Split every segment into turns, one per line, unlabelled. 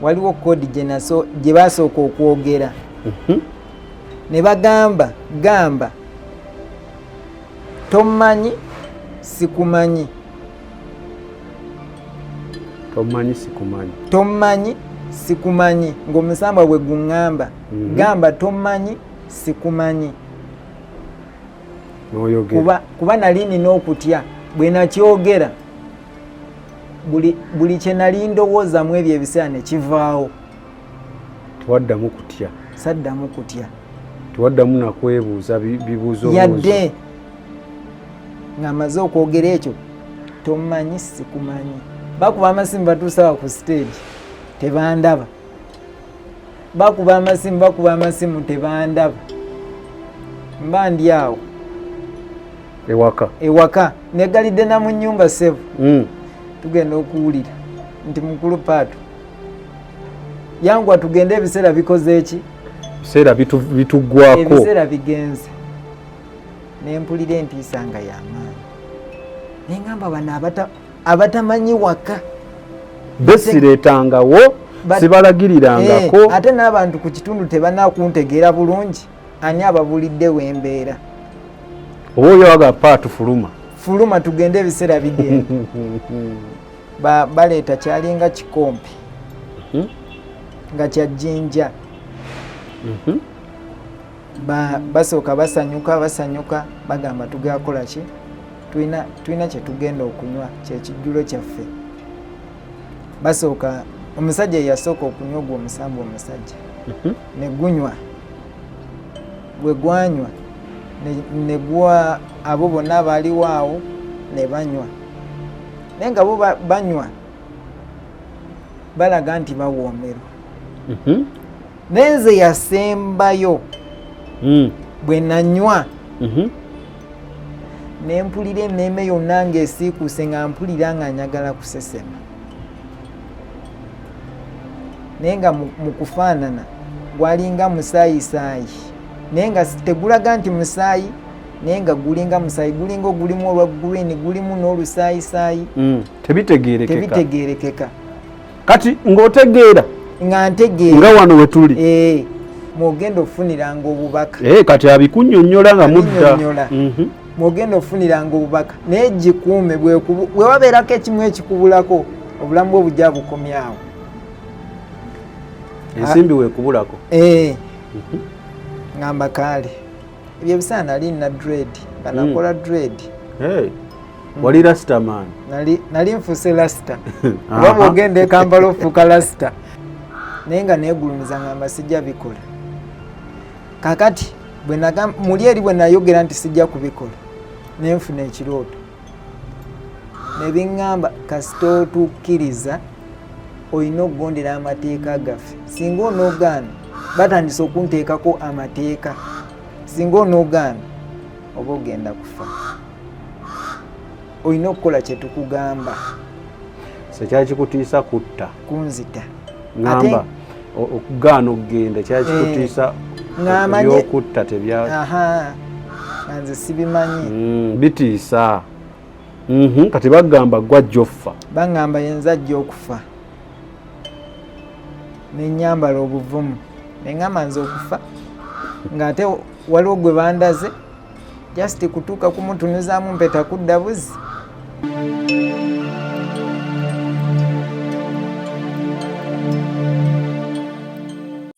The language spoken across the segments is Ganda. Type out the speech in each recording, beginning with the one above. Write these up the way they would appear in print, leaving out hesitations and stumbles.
waliwo kodi gye basooka okwogera ne bagamba gamba tomanyi sikumanyi tomanyi sikumanyi ng'omusamba bwe guŋŋamba gamba tomanyi sikumanyi kuba nali nina okutya bwe nakyogera buli kye nali ndowoozamu ebyo ebiseera ne kivaawo.
Tewaddamu kutya?
Saddamu kutya.
Tewaddamu nakwebuuza bibuuzo
yadde ng'amaze okwogera ekyo tomanyi sikumanyi. Bakuba amasimu batuusawa ku stage tebandaba. Bakuba amasimu tebandaba. Mba ndi awo ewaka negalidde na mu nnyumba sevu. Tugenda okuwulira nti mukulu Paatu yangwa tugende ebiseera bikoze eki?
Ebiseera bituggwako.
Ebiseera bigenze. Nempulira entiisa nga y'amaanyi. Nengamba bano abatamanyi waka
besireetangawo sibalagirirangako.
Ate n'abantu ku kitundu tebanakuntegeera bulungi ani ababulidde wembeera.
Oba oyowaga Paatu fuluma
tugende ebiseera bigenda. Baleeta kyalinga kikompe nga kya jjinja. Basooka basanyuka bagamba tugakola ki tulina kye tugenda okunywa kyekijjulo kyaffe. Basooka omusajja yasooka okunywa ogwo omusambu omusajja ne gunywa. Bwe gwanywa ne gwa abo bonna abaaliwo awo ne banywa. Naye nga bo banywa balaga nti bawoomerwa. Nenze yasembayo bwe nanywa ne mpulira emmeeme yonna ng'esiikuuse nga mpulira nga njagala kusesema. Naye nga mu kufaanana gwalinga musaayisaayi naye nga tegulaga nti musaayi naye nga gulinga musaayi gulinga ogulimu olwa green gulimu n'olusaayisaayi. Tebitegeerekeka.
Kati ng'otegeera
nga ntegeera
nga wano we tuli
mwogenda ofuniranga obubaka.
Kati abikunnyonnyola nga mudda.
Mwogenda ofuniranga obubaka naye gikuume bwe wabeerako ekimu ekikubulako obulamu bwe bujja bukomyawo.
Ensimbi weekubulako.
Ngamba kaale ebyo ebisaana nali nina dread nga nakola dread.
Wali rasita man?
Nali nfuuse rasita. Oba bw'ogenda e Kampala ofuuka rasita. Naye nga neegulumiza ngamba sijja bikola. Kakati muli eri bwe nayogera nti sijja kubikola ne nfuna ekirooto ne biŋŋamba kasita otukkiriza olina okugondera amateeka gaffe. Singa onoogaana batandise okunteekako amateeka. Singa onoogaana oba ogenda kufa. Olina okukola kye tukugamba.
Kyali kikutiisa kutta?
Kunzita.
Ngamba okugaana okugenda kyali kikutiisa ebyokutta tebya.
Nze sibimanyi.
Bitiisa. Kati bagamba gwajja offa.
Bangamba yenza ajja okufa. Nenyambala obuvumu neŋŋamba nze okufa ng'ate waliwo gwe bandaze just kutuuka kumutunuzaamu mpeta kudda buzi.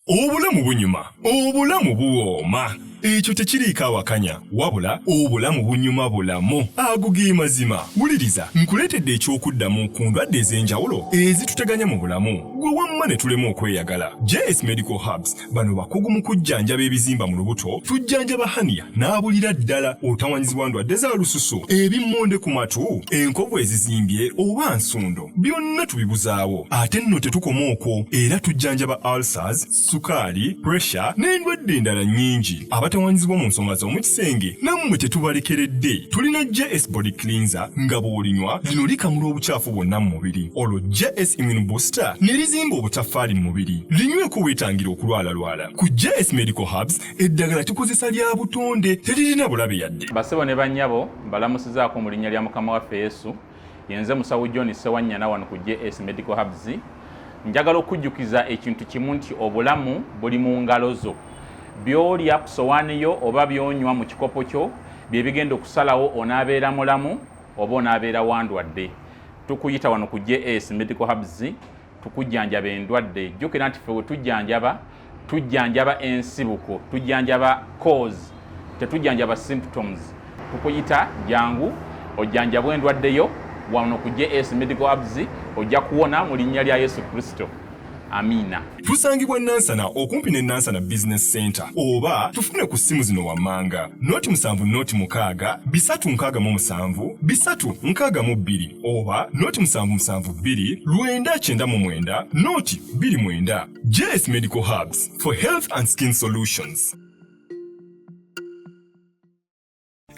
Obulamu bunyuma, obulamu buwooma. Ekyo tekiriiko awakanya wabula obulamu bunyuma bulamu agugi mazima. Wuliriza nkuleetedde ekyokuddamu ku ndwadde ez'enjawulo ezituteganya mu bulamu gwe wamma ne tulema okweyagala. JS Medical Hubs bano bakugu mu kujjanjaba ebizimba mu lubuto, tujjanjaba hania n'abulira ddala otawanyizibwa ndwadde za lususu, ebimmonde ku matu, enkovu ezizimbye oba nsundo, byonna tubibuzaawo. Ate nno tetukoma okwo, era tujjanjaba ulcers, sukaali, pressure n'endwadde endala nnyingi. Abatawanyizibwa mu nsonga z'omukisenge nammwe tetubalekeredde. Tulina JS Body Cleanser nga bw'olinywa lino likamula obucaafu bwonna mu mubiri. Olwo JS Immune Booster ne lizimba obutaffaali mu mubiri. Linyweko weetangira okulwalalwala. Ku JS Medical Hubs eddagala tukozesa lya butonde teririna bulabe yadde.
Basebo ne bannyabo mbalamusizaako mu linnya lya Mukama waffe Yesu. Yenze musawo John Sewanyana wano ku JS Medical Hubs. njagala okujjukiza ekintu kimu nti obulamu buli mu ngalo zo. By'olya ku sowaani yo oba by'onywa mu kikopo kyo bye bigenda okusalawo onaabeera mulamu oba onaabeera wandwadde. Tukuyita wano ku JS Medical Hubs tukujjanjaba endwadde. Jjukira nti ffe we tujjanjaba ensibuko, tujjanjaba cause, tetujjanjaba symptoms. Tukuyita jangu ojjanjabwe endwadde yo wano ku JS Medical Hubs ojja kuwona mu linnya lya Yesu Kristo. Amina.
Tusangibwa Nansana okumpi ne Nansana Business Center oba tufune ku simu zino wammanga noti 7 bisatu nkaaga mu 7 bisatu nkaaga mu 2 oba noti 772 999 noti 29. JS Medical Hubs for health and skin solutions.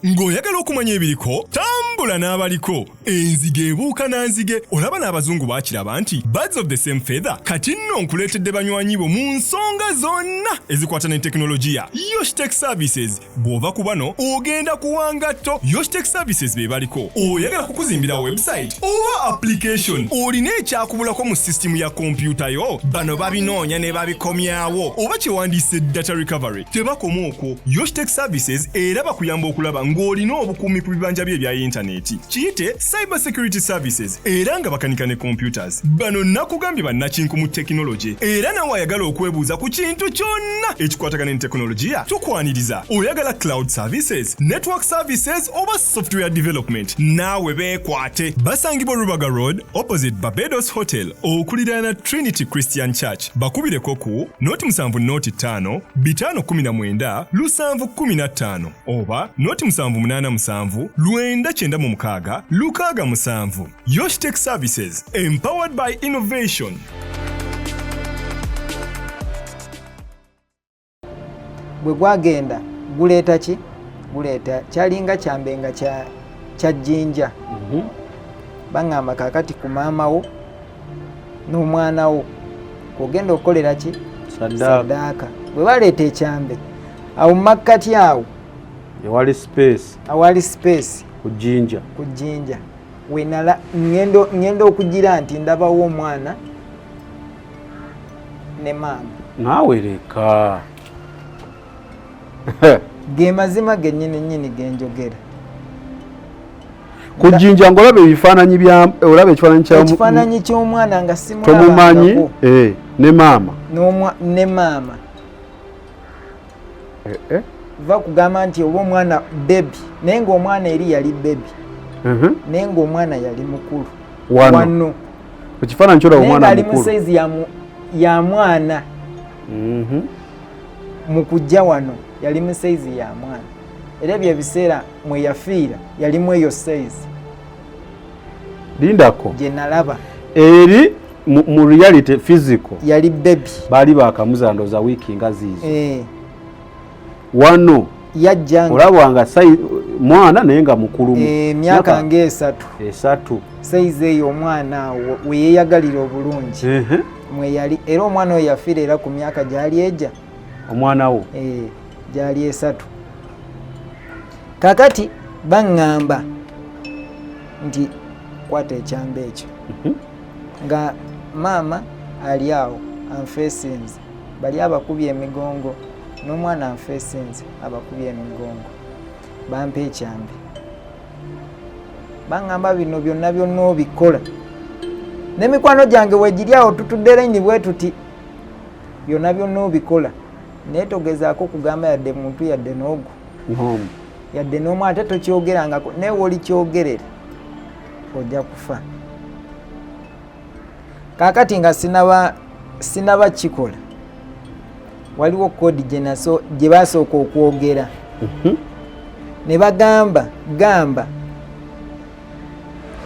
Ng'oyagala okumanya ebiriko tambula n'abaliko. Enzige ebuuka na nzige. Olaba n'abazungu baakiraba nti birds of the same feather. Kati nno nkuleetedde banywanyi bo mu nsonga zonna ezikwata ne tekinologiya. Yoshtech Services bw'ova ku bano ogenda kuwanga tto. Yoshtech Services be baliko. Oyagala kukuzimbira website oba application. Olina ekyakubulako mu system ya kompyuta yo. Bano babinoonya ne babikomyawo. Oba kyewandiise data recovery. Tebakoma okwo. Yoshtech Services era bakuyamba okulaba ng'olina obukuumi ku bibanja bye ebya intaneti. Kiyite Cyber Security Services era nga bakanika ne computers. Bano nakugambye bannakinku mu tekinologi era nawe ayagala okwebuuza ku kintu kyonna ekikwatagana ne tekinologiya tukwaniriza. Oyagala cloud services, network services oba software development, naawe beekwate. Basangibwa Rubaga Road opposite Barbados Hotel okuliraana Trinity Christian Church. Bakubireko ku noti 7 noti 5 519 715 oba noti 787 996 667. Yoshtech Services, empowered by innovation.
Bwe gwagenda guleeta ki? Guleeta kyalinga kyambenga kya jjinja. Baŋŋamba kaakati ku maama wo n'omwana wo kogenda okukolera ki? Saddaaka. Bwe baleeta ekyambe awo mu makkati awo awali space ku jjinja wenala ngenda okugira nti ndabawo omwana ne maama
naawe leka
ge mazima gennyini genjogera
ku jjinja ng'olaba ebifaananyi bya olaba
ekifaananyi ky'omwana nga
tomumanyi ne maama
ne maama va kugamba nti oba omwana bebi naye ng'omwana eri yali bebi naye ng'omwana yali mukulu wano
ekifaananyi kyolaba omwana
mukulu ali mu saizi ya mwana mu kujja wano yali mu saizi ya mwana era ebyo ebiseera mwe yafiira yali mu eyo saizi
lindako
gye nalaba
eri mu reality physical
yali bebi
baali bakamuzandoza wiiki nga ziizo wano
yajjanga
olabwanga mwana naye nga mukulumu
emyaka
esatu
saizi eyo omwana we yeeyagalira obulungi mwe yali era omwana oyo yafiira era ku myaka gyali ejja
omwana wo
gyali 3 kakati baŋŋamba nti kwata ekyamba ekyo nga maama ali awo anfeesinze bali abakubye emigongo n'omwana anfeesinze abakubye emigongo bampa ekyambe baŋŋamba bino byonna obikola n'emikwano gyange wegiri awo tutudde layini bwe tuti byonna obikola naye togezaako kugamba yadde muntu yadde n'ogu yadde n'omu ate tokyogerangako naye wolikyogerera ojja kufa kaakati nga sinaba kikola waliwo kodi gye basooka okwogera ne bagamba gamba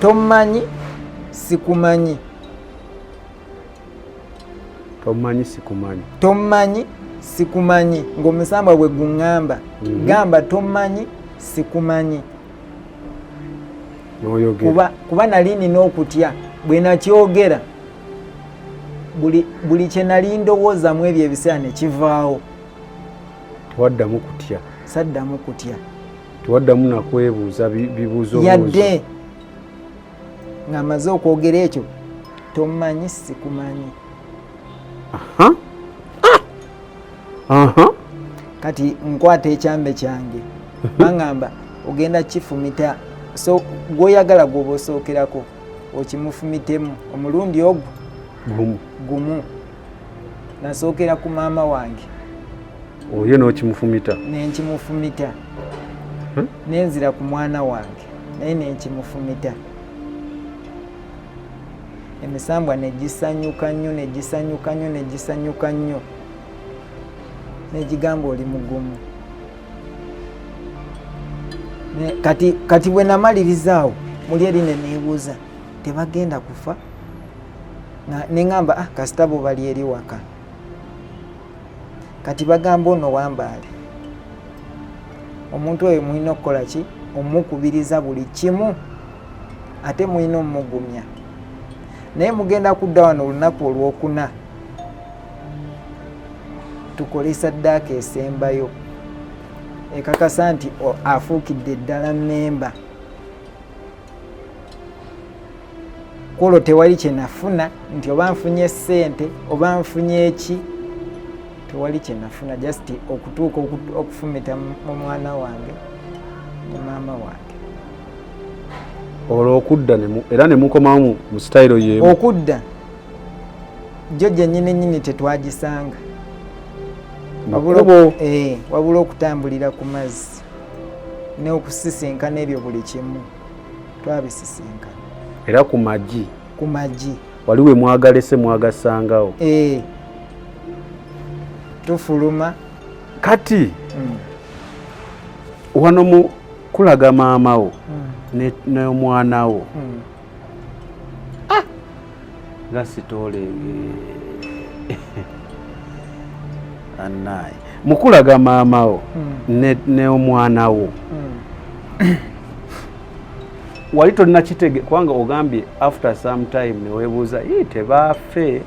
tomanyi sikumanyi tomanyi sikumanyi ng'omusamba bwe guŋŋamba gamba tomanyi sikumanyi kuba nali nina okutya bwe nakyogera buli kye nali ndowoozamu ebyo ebiseera ne kivaawo saddamu kutya
tewaddamu nakwebuuza bibuuzo
yadde ng'amaze okwogera ekyo tomanyi sikumanyi kati nkwata ekyambe kyange baŋŋamba ogenda kifumita so gwoyagala gwoba osookerako okimufumitemu omulundi ogwo gumu nasookera ku maama wange
oyo n'okimufumita
nenkimufumita nenzira ku mwana wange naye nenkimufumita emisambwa negisanyuka nnyo negisanyuka nnyo negisanyuka nnyo negigamba oli mugumu kati bwe namalirizaawo muli eri neneebuuza tebagenda kufa neŋŋamba kasita bo bali eri waka kati bagamba ono wambaale omuntu oyo mulina okukola ki omukubiriza buli kimu ate mulina omugumya naye mugenda kudda wano olunaku olwokuna tukolesa ddaaka esembayo ekakasa nti afuukidde eddala mmemba kwolwo tewali kyenafuna nti oba nfunye ssente oba nfunye eki tewali kyenafuna just okutuuka okufumita mu mwana wange ne maama wange
olwo okudda era nemukomamu mu sitayiro yemu
okudda jo gyennyini nyini tetwagisanga wabula okutambulira ku mazzi n'okusisinkana ebyo buli kimu twabisisinkana
era ku magi wali we mwagalese mwagasangawo
tufuluma
kati wano mu kulaga maamawo n'omwanawo nga sitole anayi mukulaga maamawo n'omwanawo wali tolina kitege kubanga ogambye after some time neweebuuza tebaafe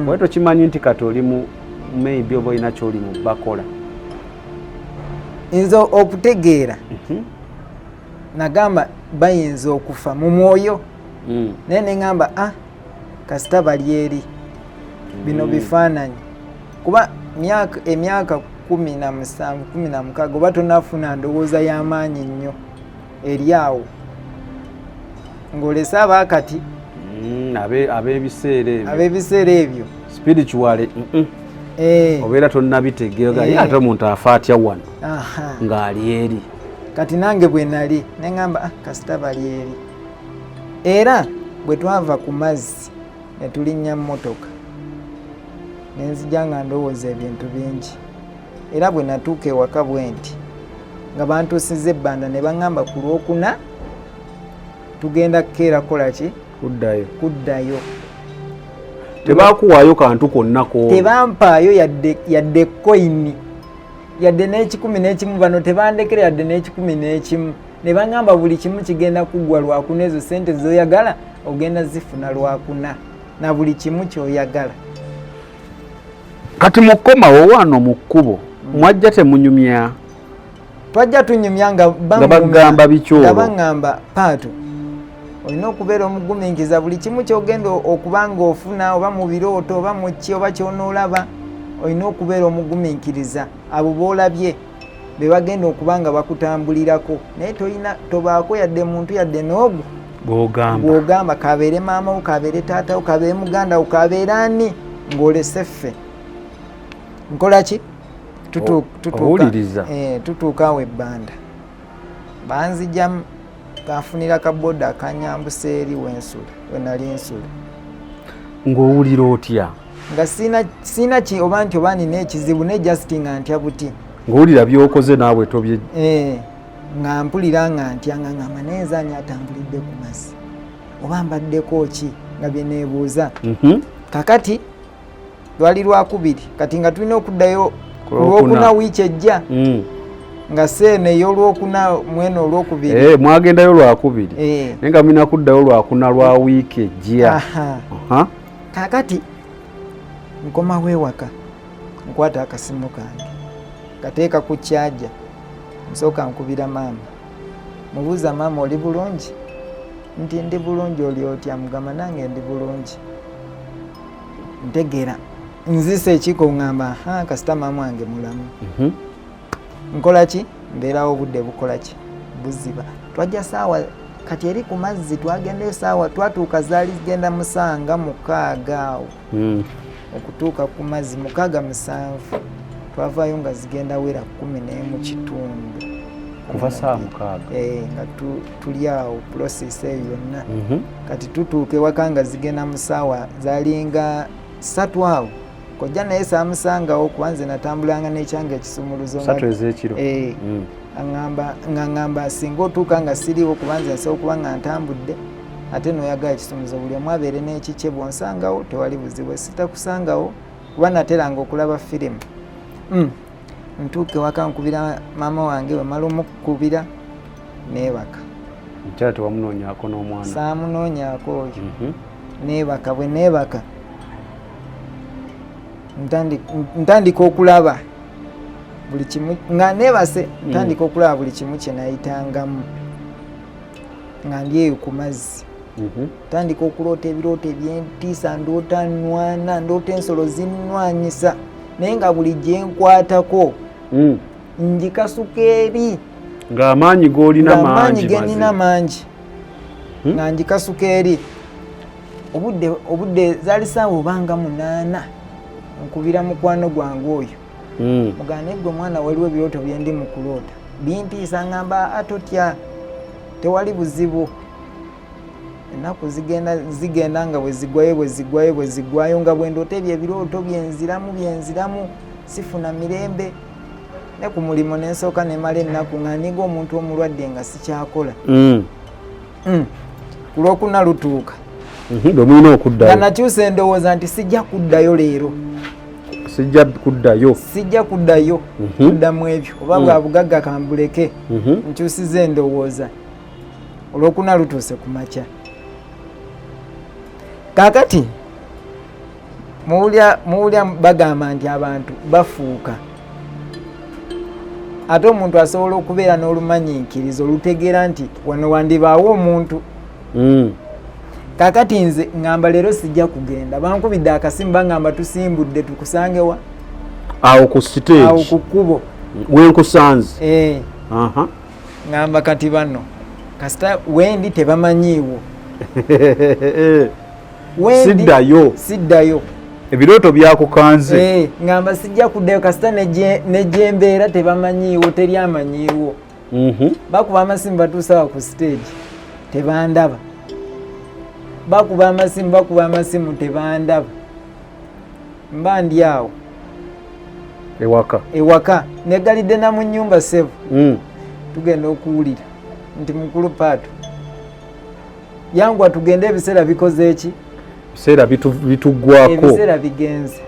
wali tokimanyi nti kati oli mu maybe oba olina kyoli mu bakola
nze okutegeera nagamba bayinza okufa mu mwoyo naye neŋŋamba kasita bali eri bino bifaananyi kuba emyaka 17 16 oba tonafuna ndowooza y'amaanyi nnyo eri awo ng'olese abaakati ab'ebiseera ebyo
spiritual obeera tonnabitegeera ate omuntu afa atya wano ng'ali eri
kati nange bwe nali neŋŋamba kasita bali eri era bwe twava ku mazzi ne tulinnya mmotoka nenzija nga ndowooza ebintu bingi era bwe natuuka ewaka bwe nti nga bantuusizza ebbanda ne baŋŋamba ku lwokuna tugenda kukeera kola ki kuddayo
tebakuwaayo kantu konna
tebampaayo yadde koyini yadde n'ekikumi n'ekimu bano tebandekera yadde n'ekikumi n'ekimu ne baŋŋamba buli kimu kigenda kuggwa lwakuna ezo sente zoyagala ogenda zifuna lwakuna na buli kimu kyoyagala
kati mukomawo wano mu kkubo mwajja temunyumya
twajja tunyumya nga
bagamba bikyolo
baŋŋamba paato olina okubeera omugumiikiza buli kimu kyogenda okuba nga ofuna oba mu birooto oba mu ki oba kyonoolaba olina okubeera omugumiikiriza abo boolabye be bagenda okuba nga bakutambulirako naye tobaako yadde muntu yadde n'ogwo bw'ogamba kabeere maamawo kabeere taatawo kabeere mugandawo kabeere ani ng'olese ffe nkola ki tutuuka awo ebbanda banzijamu kanfunira kaboda akanyambusa eri wensula wenali nsula
ng'owulira otya
nga siina ki oba nti oba nina ekizibu ne just nga ntya buti
ng'owulira byokoze naawe tobye
nga mpulira nga ntya nga ngamba neezaani atambulidde ku mazzi oba mbaddeko ki nga bye neebuuza kakati lwali lwakubiri kati nga tulina okuddayo olwokuna wiiki ejja nga seeno ey'olwokuna mweno olwokubiri
mwagendayo lwakubiri naye nga mulina kuddayo lwakuna lwa wiiki ejja
kakati nkomawo ewaka nkwata akasimu kange kateeka ku kyaja nsooka nkubira maama mubuuza maama oli bulungi nti ndi bulungi oli otya mugamba nange ndi bulungi ntegeera nzise ekiko ngamba kasita maama wange mulamu. Nkola ki mbeerawo obudde bukola ki buziba. Twajja saawa kati eri ku mazzi twagendayo saawa twatuuka zaali zigenda 7 6 awo okutuuka ku mazzi 6 7 twavaayo nga zigenda wera 11 kitundu
kuva saa 6
nga tuli awo process eyo yonna. Kati tutuuke waka nga zigenda mu saawa zaalinga 3 awo kojja naye saamusangawo kuba nze natambulanga n'ekyanga ekisumuluzo
3 ez'ekiro.
ngamba singa otuuka nga siriwo kuba nze nsobola okuba nga ntambudde ate n'oyagala ekisumuluzo buli omu abeere n'ekikye bw'onsangawo tewali buzibu. Sitakusangawo kuba nateranga okulaba firimu. Ntuuke waka nkubira maama wange wemala omukubira neebaka.
Mukyala tewamunoonyaako n'omwana?
Saamunoonyaako oyo. Neebaka bwe neebaka ntandika okulaba buli kimu nga neebase ntandika okulaba buli kimu kye nayitangamu nga ndi eyo ku mazzi. Ntandika okuloota ebirooto ebyentiisa, ndoota nwana, ndoota ensolo zinnwanyisa naye nga buli gye nkwatako njikasuka eri
ng'amaanyi g'olina mangi
genina mangi nga njikasuka eri. Obudde zaali saawa obanga 8 nkubira mukwano gwange oyo mugane gwe mwana waliwo ebirooto byendi mu kuloota bintiisa ngamba atotya tewali buzibu. Ennaku zigenda nga bwe zigwayo nga bwe ndoota ebyo ebirooto byenziramu sifuna mirembe. Ne ku mulimu nensooka nemala ennaku nga niga omuntu omulwadde nga sikyakola. Ku lwokuna lutuuka
lwemulina okuddayo
nga nakyusa endowooza nti sijja kuddayo leero. Sijja kuddayo kuddamu ebyo oba bwa bugagga kambuleke. Nkyusiza endowooza olwokuna lutuuse ku makya. Kaakati muwulya bagamba nti abantu bafuuka ate omuntu asobola okubeera n'olumanyiikirizo olutegeera nti wano wandibaawo omuntu. Kaakati nze ngamba leero sijja kugenda bankubidde akasimu bangamba tusimbudde tukusangewa
awo ku stage
awo ku kkubo
wenkusanze.
Ngamba kati bano kasita wendi tebamanyiiwo siddayo
ebirooto byakukanze.
Ngamba sijja kuddayo kasita nejembeera tebamanyiiwo teri amanyiiwo. Bakuba amasimu batuusawa ku stage tebandaba. Bakuba amasimu tebandaba. Mba ndi awo ewaka negalidde na mu nnyumba sevu. Tugenda okuwulira nti mukulu Paato yangwa tugende ebiseera bikoze eki?
Ebiseera bituggwako.
Ebiseera bigenze.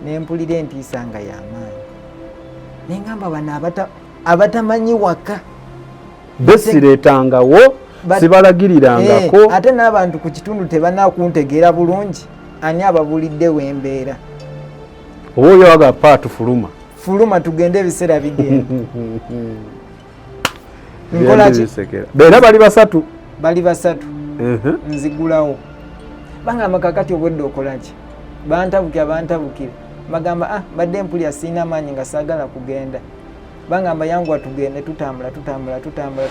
Nempulira entiisa nga y'amaanyi. Nengamba bano abatamanyi waka
besireetangawo sibalagirirangako.
Ate n'abantu ku kitundu tebanakuntegeera bulungi ani ababulidde wembeera.
Oba oyowaga Paato
fuluma tugende ebiseera bigenda.
Nkolaki? Beera bali basatu. Nzigulawo. Bangamba kakati obwedde okolaki? Bantabukira. Bagamba badde mpulya sina maanyi nga saagala kugenda. Bangamba yanguwa tugende tutambula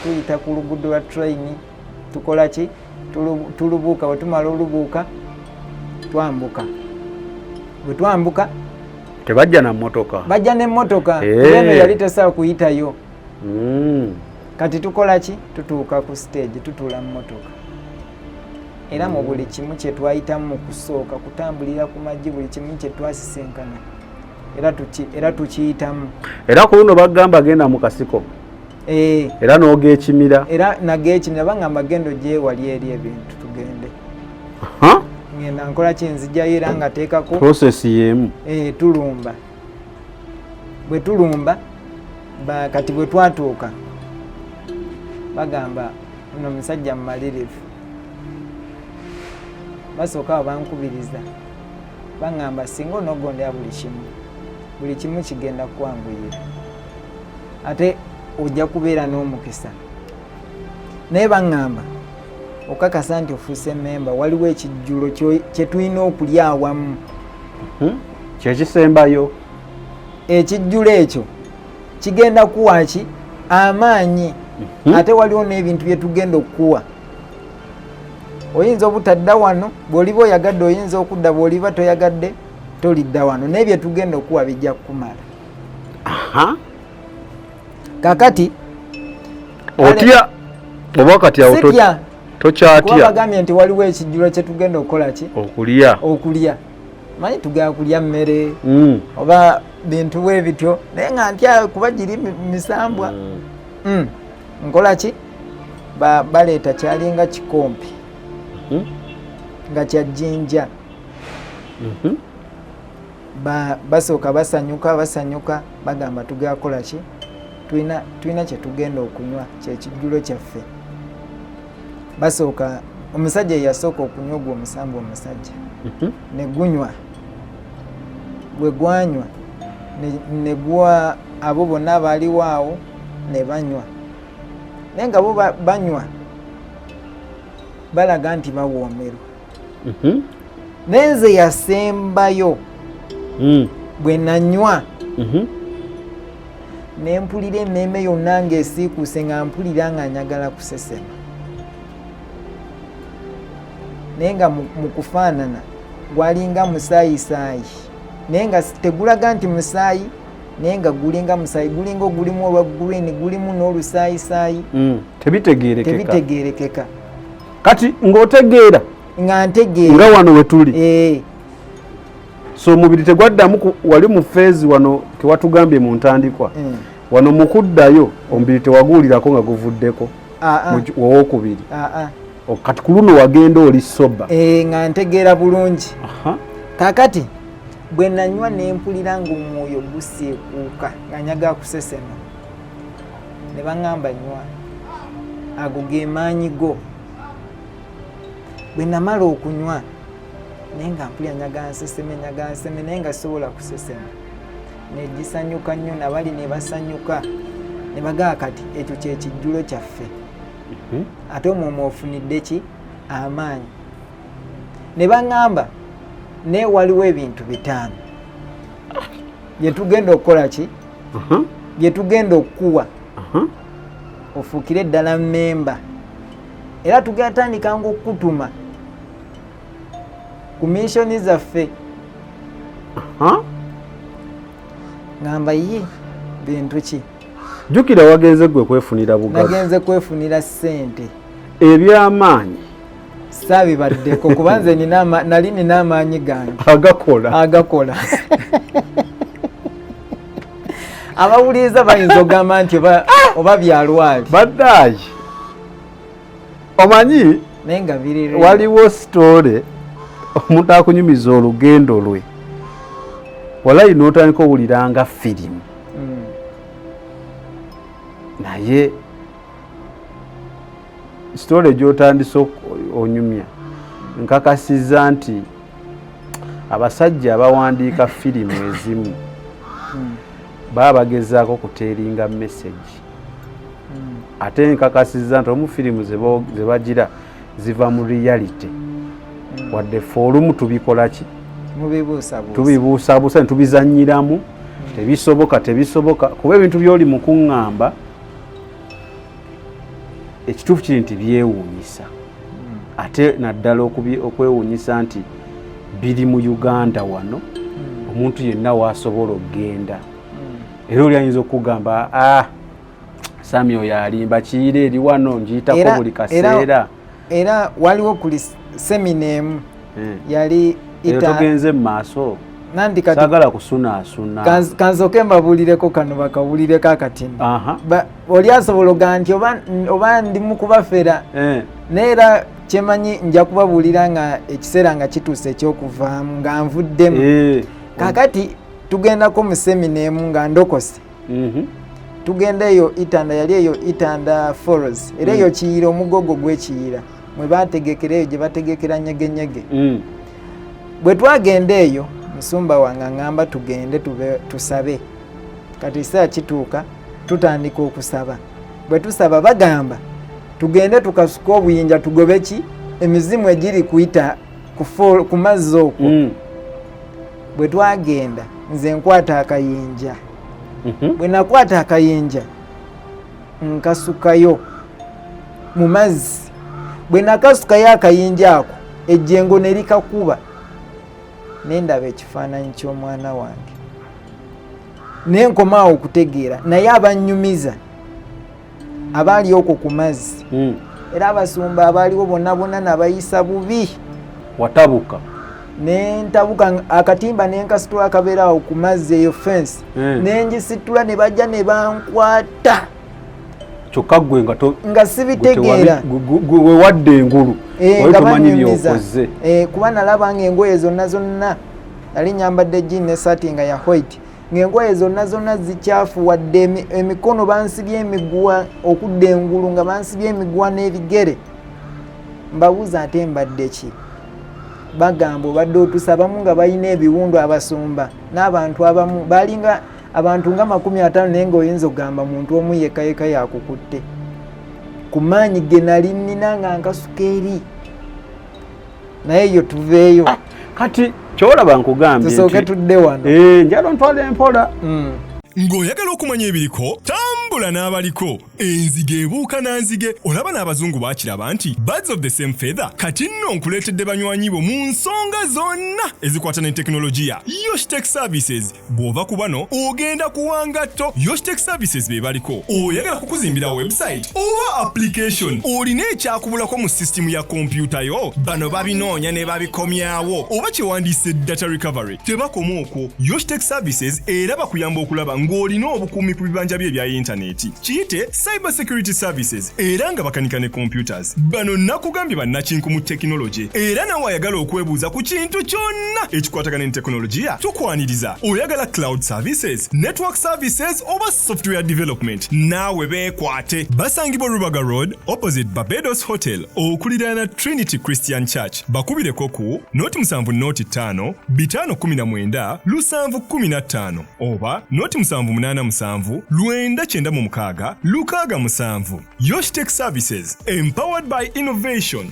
tuyita ku luguudo lwa train tukola ki? Tulubuuka bwe tumala olubuuka twambuka. Bwe twambuka tebajja na mmotoka.
Bajja n'emmotoka eno yali tesobola kuyitayo. Kati tukola ki? Tutuuka ku stage tutuula mu mmotoka. Era mu buli kimu kye twayitamu mu kusooka kutambulira ku maggi buli kimu kye twasisinkana era tukiyitamu.
Era ku luno bagamba genda mu kasiko. Era n'ogeekimira.
Era nageekimira bangamba genda ogyewali eri ebintu tugende. Ngenda nkola ki? Nzijjayo era nga teekako
process y'emu.
Tulumba. Bwe tulumba kati bwe twatuuka bagamba nno musajja mumalirivu. Basooka bankubiriza bangamba singa onogondera buli kimu kigenda kwanguyira ate ojja kubeera n'omukisa. Naye bangamba okakasa nti ofuuse memba waliwo ekijjulo kye tulina okulya awamu
kyekisembayo
ekijjulo ekyo kigenda kuwa ki amaanyi ate waliwo n'ebintu bye tugenda okukuwa. Oyinza obutadda wano bw'oliba oyagadde oyinza okudda, bw'oliba toyagadde tolidda wano, n'ebyo tugenda okuwa bijja kukumala. Kakati
otya oba kati awo tokyatya
kuba bagambye nti waliwo ekijjulo kye tugenda okukola ki okulya. Manyi tugenda kulya mmere oba bintu bwe bityo, naye nga ntya kuba giri misambwa. Nkola ki baleeta kyalinga kikompe nga kya jjinja. Basooka basanyuka bagamba tugenda kukola ki, tulina kye tugenda okunywa kyekijjulo kyaffe. Basooka omusajja yasooka okunywa ogwo omusambu omusajja ne gunywa. Bwe gwanywa ne guwa abo bonna abaaliwo awo ne banywa, naye nga bo banywa balaga nti bawoomerwa. Nenze yasembayo bwe nanywa ne mpulira emmeeme yonna ng'esiikuuse nga mpulira nga njagala kusesema, naye nga mu kufaanana gwalinga musaayisaayi, naye nga tegulaga nti musaayi, naye nga gulinga musaayi, gulinga ogulimu olwa green, gulimu n'olusaayisaayi. Tebitegeerekeka.
Kati ng'otegeera
nga ntegeera
nga wano we tuli. So omubiri tegwaddamu, wali mu feezi wano tewatugambye mu ntandikwa. Wano mu kuddayo omubiri tewaguwulirako nga guvuddeko wookubiri. Kati ku luno wagenda oli soba.
Nga ntegeera bulungi. Kakati bwe nanywa ne mpulira ng'omwoyo guseekuuka nga njagala kusesema, ne baŋŋamba nywa, ago ge maanyi go. Bwe namala okunywa naye nga mpulira njagala nseseme, naye nga sobola kusesema, ne gisanyuka nnyo, nabali ne basanyuka ne bagamba kati ekyo kye kijjulo kyaffe. Ate omwo ofunidde ki amaanyi. Ne baŋŋamba naye waliwo ebintu 5 bye tugenda okukola ki, bye tugenda okukuwa ofuukire ddala mmemba, era tugenda tandikanga okutuma ku missoni zaffe. Ngamba ye bintu ki?
Jjukira wagenze gwe kwefunira bugagga.
Nagenze kwefunira ssente.
Eby'amaanyi
saabibaddeko kuba nze nali nina amaanyi gange agakola. Abawuliriza bayinza ogamba nti oba byalwali
baddayi. Omanyi
naye nga biri
waliwo sitole omuntu akunyumiza olugendo lwe, walayi n'otandika owuliranga firimu, naye sitole gy'otandise onyumya nkakasiza nti abasajja abawandiika firimu ezimu baba bagezaako kuteeringa message, ate nkakasiza nti omu firimu ze bagira ziva mu reality, wadde ffe olumu tubikola ki, tubibuusabuusa netubizanyiramu, tebisoboka kuba ebintu by'oli mu kuŋŋamba ekituufu kiri nti byewuunyisa, ate naddala okwewuunyisa nti biri mu Uganda wano, omuntu yenna waasobola okgenda, era oli ayinza okugamba Sami oyo alimba kiira eri wano njiyitako buli kaseera.
Era waliwo kuli semina emu yali
togenze mu maaso saagala kusunaasuna,
kansoke mbabulireko kano bakawulireko akatini. Oli asobola ogaa nti oba ndi mu kubafera, neera kyemanyi nja kubabuulira nga ekiseera nga kituuse ekyokuvaamu nga nvuddemu. Kakati tugendako mu semina emu nga ndokose, tugenda eyo Itanda, yali eyo Itanda Falls, era eyo kiyira, omugogo gw'ekiyira mwe bategekera eyo gye bategekera nyegenyege. Bwe twagenda eyo musumba wange ngamba tugende tusabe, kati ekiseera kituuka tutandika okusaba. Bwe tusaba bagamba tugende tukasuka obuyinja tugobe ki emizimu egiri kuyita ku mazzi okwo. bwe twagenda nze nkwata akayinja bwe nakwata akayinja nkasukayo mu mazzi bwe nakasukayo akayinja ako ejjengo ne likakuba ne ndaba ekifaananyi ky'omwana wange ne nkomaawo okutegeera naye abannyumiza abaali okwo ku mazzi era abasumba abaaliwo bonna bonna nabayisa bubi.
Watabuka
nentabuka akatimba nenkasitula akabeera awo ku mazzi eyo fensi nengisitula ne bajja ne bankwata
kyokka gwe
nga sibitegeera
gwe wadde engulu nga banyumiza
kuba nalabanga engoye zonna zonna nali nyambadde jean ne saati nga ya white ng'engoye zonna zonna zikyafu wadde emikono bansibye emiguwa okudda engulu nga bansibye emiguwa n'ebigere. Mbabuuza ate mbadde ki? Bagamba obadde otusabamu nga balina ebiwundu abasumba n'abantu abamu balinga abantu nga 50 naye ng'oyinza okugamba muntu omu yekka yekka yakukutte ku maanyi ge nali nnina nga nkasuka eri naye eyo tuveeyo
kati kyolaba nkugambye
tusooke tudde wano
njalo ntwala empola
ng'oyagala okumanya ebiriko tambula n'abaliko enzige ebuuka nanzige olaba n'abazungu baakiraba nti birds of the same feather kati nno nkuleetedde banywanyi bo mu nsonga zonna ezikwata ne tekinologiya Yoshitech Services bw'ova ku bano ogenda kuwangatto Yoshitech Services be baliko oyagala kukuzimbira website oba application olina ekyakubulako mu sisitimu ya kompyuta yo bano babinoonya ne babikomyawo oba kyewandiise data recovery tebakoma okwo Yoshitech Services era bakuyamba okulaba ng'olina obukuumi ku bibanja bye ebya intaneti kiyite cyber security services era nga bakanika ne computers bano nakugambye bannakinku mu tekinologi era nawe ayagala okwebuuza ku kintu kyonna ekikwatagana ne tekinologiya tukwaniriza oyagala cloud services network services oba software development naawe beekwate basangibwa Rubaga Road opposite Barbados Hotel okuliraana Trinity Christian Church bakubireko ku noti 7 noti 5 519 715 oba noti 787 996 667 Yoshitech Services empowered by innovation.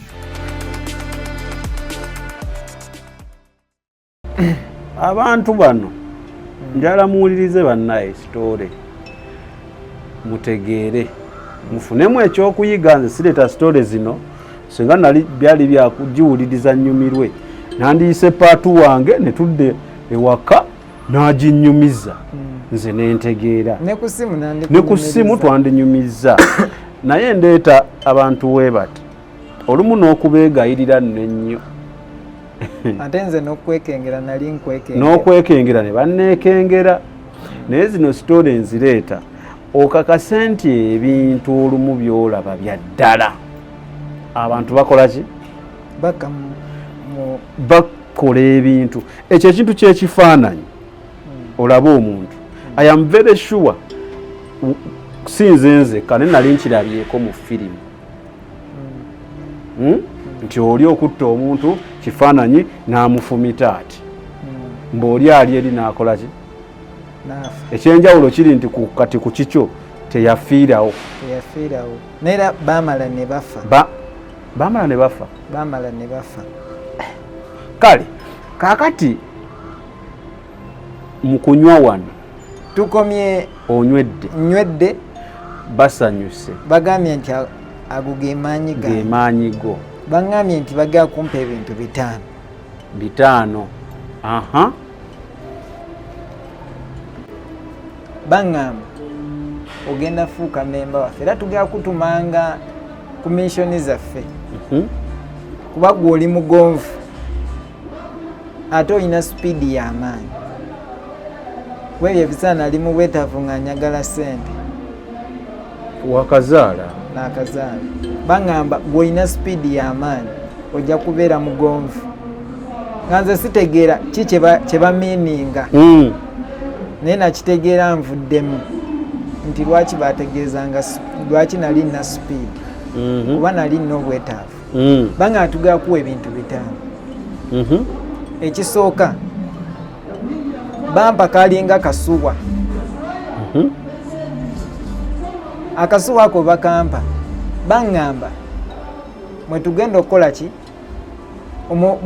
Abantu bano njala muwulirize bannaye story mutegeere mufunemu ekyokuyiga nze sireeta story zino singa nali byali byakugiwuliriza nnyumirwe nandiyise paatu wange ne tudde ewaka n'aginnyumiza nze nentegeera ne ku ssimu twandinyumiza naye ndeeta abantu weebati olumu n'okubeegayirira nnyo
ate nze n'okwekengera nali nkwekengera
n'okwekengera ne banneekengera naye zino sitole nzireeta okakase nti ebintu olumu byolaba bya ddala abantu bakola ki bakola ebintu ekyo ekintu kyekifaananyi olaba omuntu I am very sure sinze nze kane nali nkirabyeko mu firimu nti oli okutta omuntu kifaananyi n'amufumita ati mb'oli ali eri n'akola ki ekyenjawulo kiri nti kati ku kikyo teyafiirawo
naye baamala ne bafa baamala ne bafa
kale kaakati mu kunywa wano
tukomye nywedde
basanyuse
bagambye nti ago ge maanyi
go
baŋŋambye nti bagenda kumpa ebintu 5
aha
baŋŋamba ogenda fuuka memba waffe era tugenda kutumanga ku mishoni zaffe kuba gwe oli mugonvu ate olina sipiidi y'amaanyi webyo ebisaana nali mu bwetaavu nga njagala ssente
wakazaala
n'akazaala baŋŋamba gwe olina sipiidi y'amaanyi ojja kubeera mugonvu nga nze sitegeera ki kye bamiininga naye nakitegeera nvuddemu nti lwaki bategeezanga lwaki nali nina sipiidi kuba nali nina obwetaavu baŋŋamba tugenda kuwa ebintu 5 ekisooka bampa kalinga kasuwa akasuwa ako bakampa baŋŋamba mwe tugenda okukola ki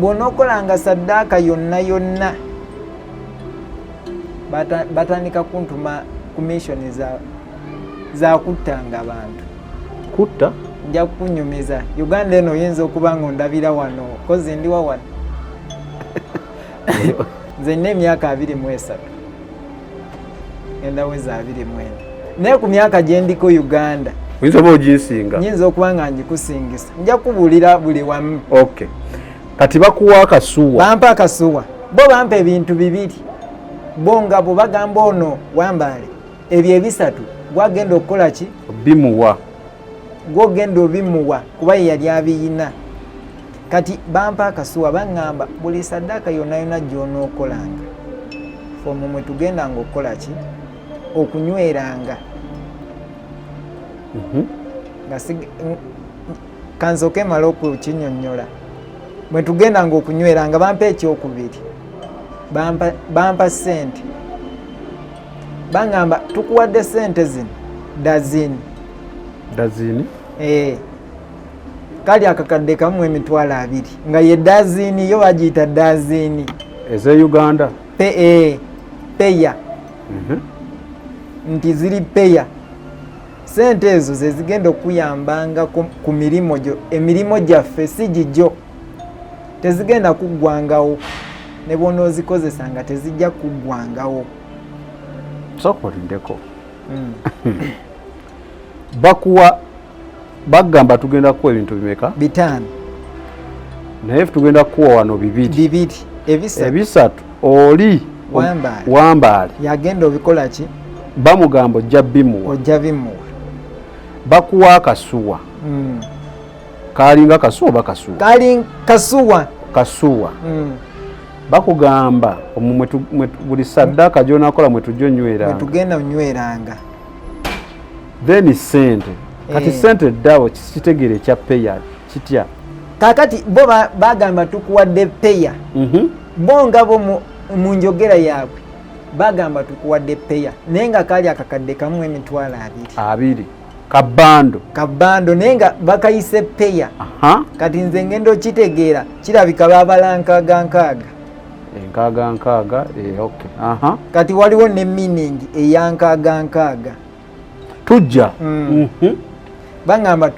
bw'onookolanga saddaaka yonna batandika kuntuma ku mission za kuttanga abantu.
Kutta?
Nja kunyumiza. Uganda eno oyinza okuba nga ondabira wano kozi ndiwa wano. Nze nina emyaka 23. Endaweza 24. Naye ku myaka gye ndiko Uganda
oyinza oba oginsinga?
Nyinza okuba nga ngikusingisa. Nja kubuulira buli wamu.
Okay. Kati bakuwa akasuwa? Bampa
akasuwa. Bo bampa ebintu bibiri. Bo nga bo bagamba ono Wambale ebyo ebisatu gwagenda okukola ki?
Bimuwa.
Gwogenda obimuwa kuba yali abiyina. Kati bampa akasuwa baŋŋamba buli saddaaka yonna yonna gy'onookolanga fomu mwe tugenda nga okukola ki? Okunyweranga. Kansoke mala okukinyonnyola. Mwe tugenda nga okunyweranga bampa ekyokubiri. Bampa ssente. Baŋŋamba tukuwadde ssente zino dazini.
Dazini?
Kali akakadde kamu emitwalo 2 nga ye dazini yo bagiyita dazini.
Eze Uganda?
Peya. Nti ziri peya. Sente ezo ze zigenda okuyambanga ku mirimo gyo. Emirimo gyaffe si gijjo. Tezigenda kuggwangawo. Ne bw'onoozikozesanga tezijja kuggwangawo.
Sokolindeko. Bakuwa bagamba tugenda kuwa ebintu bimeka?
5.
Naye tugenda kuwa wano 2. Ebisatu oli Wambale
yagenda obikola ki?
Bamugamba ojja bimuwa. Bakuwa akasuwa. Kalinga kasuwa oba kasuwa?
Kali kasuwa.
Kasuwa. Bakugamba buli saddaaka gy'onaakola mwe tujja onyweranga.
Mwe tugenda onyweranga.
Then ssente. Kati ssente ddawo kitegeere ekya peya kitya?
Kakati bo bagamba tukuwadde peya. Bo nga bo mu njogera yaabwe bagamba tukuwadde peya naye nga kali akakadde kamu emitwalo
2. Kabbando
naye nga bakayise peya. Kati nze ngenda okitegeera kirabika baabala nkaaga.
Okay.
Kati waliwo ne meaning eyankaaga.
Tujja.
Bangamba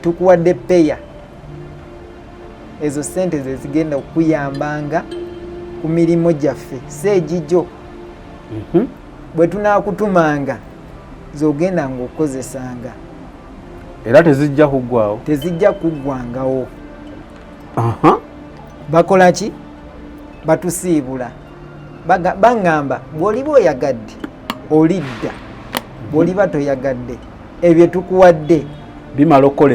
tukuwadde peya. Ezo ssente ze zigenda okuyambanga ku mirimu gyaffe seegijo. Bwe tunaakutumanga z'ogenda ng'okozesanga.
Era tezijja kuggwawo?
Tezijja kuggwangawo. Bakola ki? Batusiibula. Baŋŋamba bw'oliba oyagadde olidda. Bw'oliba toyagadde ebyo tukuwadde
bimala okukola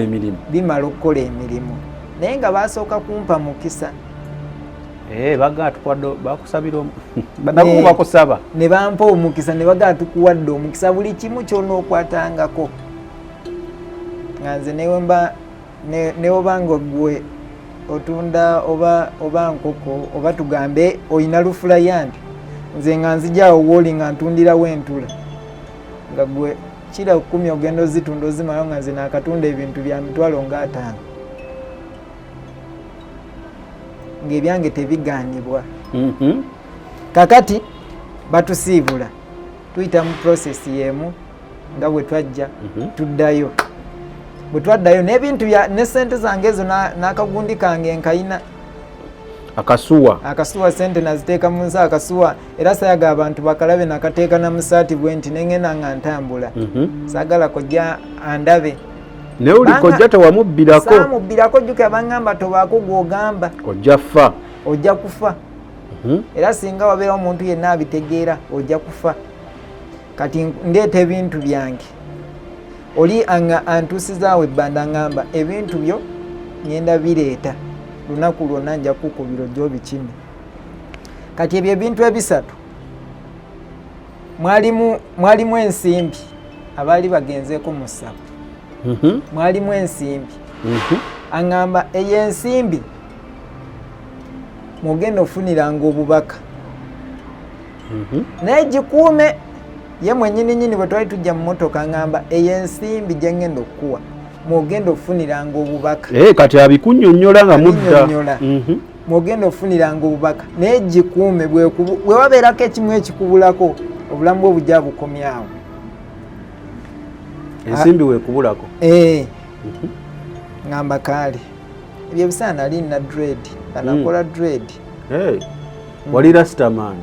emirimu.
Naye nga basooka kumpa mukisa.
Bagaa tukwadde bakusabira nabo bakusaba.
Ne bampa omukisa ne bagaa tukuwadde omukisa buli kimu ky'onookwatangako. Nga nze ne obanga gwe otunda oba nkoko oba tugambe oyina lufulayandi nze nga nzijaawo wooli nga ntundirawo entula nga gwe kira 10 ogenda ozitunda ozimalawo nga nze naakatunda ebintu bya mitwalo nga 5 ng'ebyange tebigaanibwa. Kakati batusiibula tuyita mu process y'emu nga bwe twajja tuddayo. Bwe twaddayo n'ebintu ne ssente zange ezo n'akagundi kange nkayina. Akasuwa ssente naziteeka mu nsi akasuwa era sayaga abantu bakalabe nakateeka na musaati bwe nti nengenda nga ntambula. Saagala kojja andabe.
Ne uli kojja tewamubbirako?
Saamubbirako jjukira baŋŋamba tobaako gw'ogamba. Ojja kufa. Era singa wabeera omuntu yenna abitegeera ojja kufa. Kati ndeeta ebintu byange. Oli antuusizaawo ebbanda ngamba ebintu byo ngenda bireeta lunaku lwonna nja kukubira ojja obikime. Kati ebyo ebintu ebisatu mwalimu ensimbi abaali bagenzeeko mu ssabo. Mwalimu ensimbi. Aŋŋamba eyo ensimbi mugenda ofuniranga obubaka. Naye gikuume. Ye mwennyini bwe twali tujja mu mmotoka ngamba eyo ensimbi gye ngenda okukuwa mwogenda okufuniranga obubaka.
Kati abikunnyonnyola nga mudda.
mwogenda ofuniranga obubaka naye gikuume bwe wabeerako ekimu ekikubulako obulamu bwe bujja bukomyawo.
ensimbi weekubulako
ngamba kaale ebyo bisaana nali nina dread banakola dread.
wali rasita maani?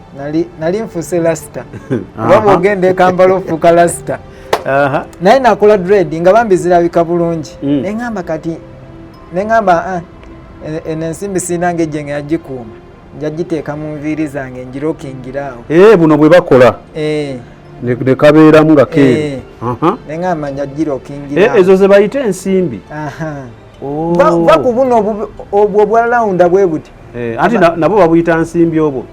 Nali nfuuse rasita oba bwogenda ekambala ofuuka rasita naye nakola dread nga bambi zirabika bulungi. Neŋŋamba kati neŋŋamba eno ensimbi siinanga ejje nga yagikuuma nja giteeka mu nviiri zange njirokingiraawo.
Buno bwe bakola ne kabeeramu nga keeru.
Neŋŋamba nja girokingiraawo.
Ezo ze bayita ensimbi.
Va ku buno obwo obwa lawunda bwe buti.
Anti nabo babuyita nsimbi obwo?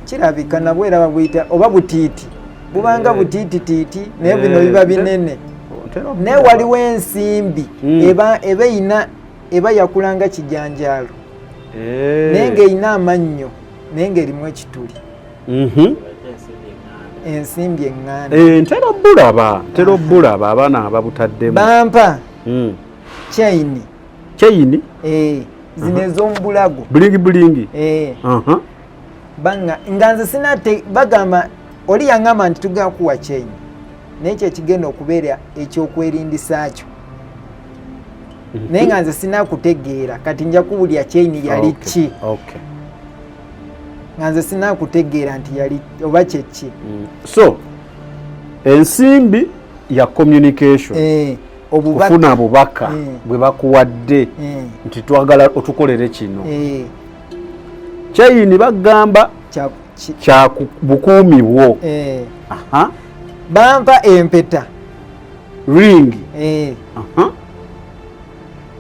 Kirabika nabwo era babuyita oba butiiti. Bubanga butiititiiti naye bino biba binene. Naye waliwo ensimbi eba yakulanga kijanjaalo naye ng'erina amannyo naye ng'erimu ekituli. Ensimbi eŋŋanda.
Ntera obbulaba abaana ababutaddemu.
Bampa chaini.
Chaini?
Zino ez'omubulago.
Bulingi.
Nga nze sinate bagamba oli yaŋŋamba nti tugenda kuwa chaini naye ekyo ekigenda okubeera ekyokwerindisaa kyo. Naye nga nze sinaakutegeera kati nja kubulya chaini yali ki. Nga nze sinaakutegeera nti yali oba kyeki.
So ensimbi ya communication. Okufuna bubaka bwe bakuwadde nti twagala otukolere kino. Chaini bagamba kya bukuumi bwo.
Bampa empeta.
Ring.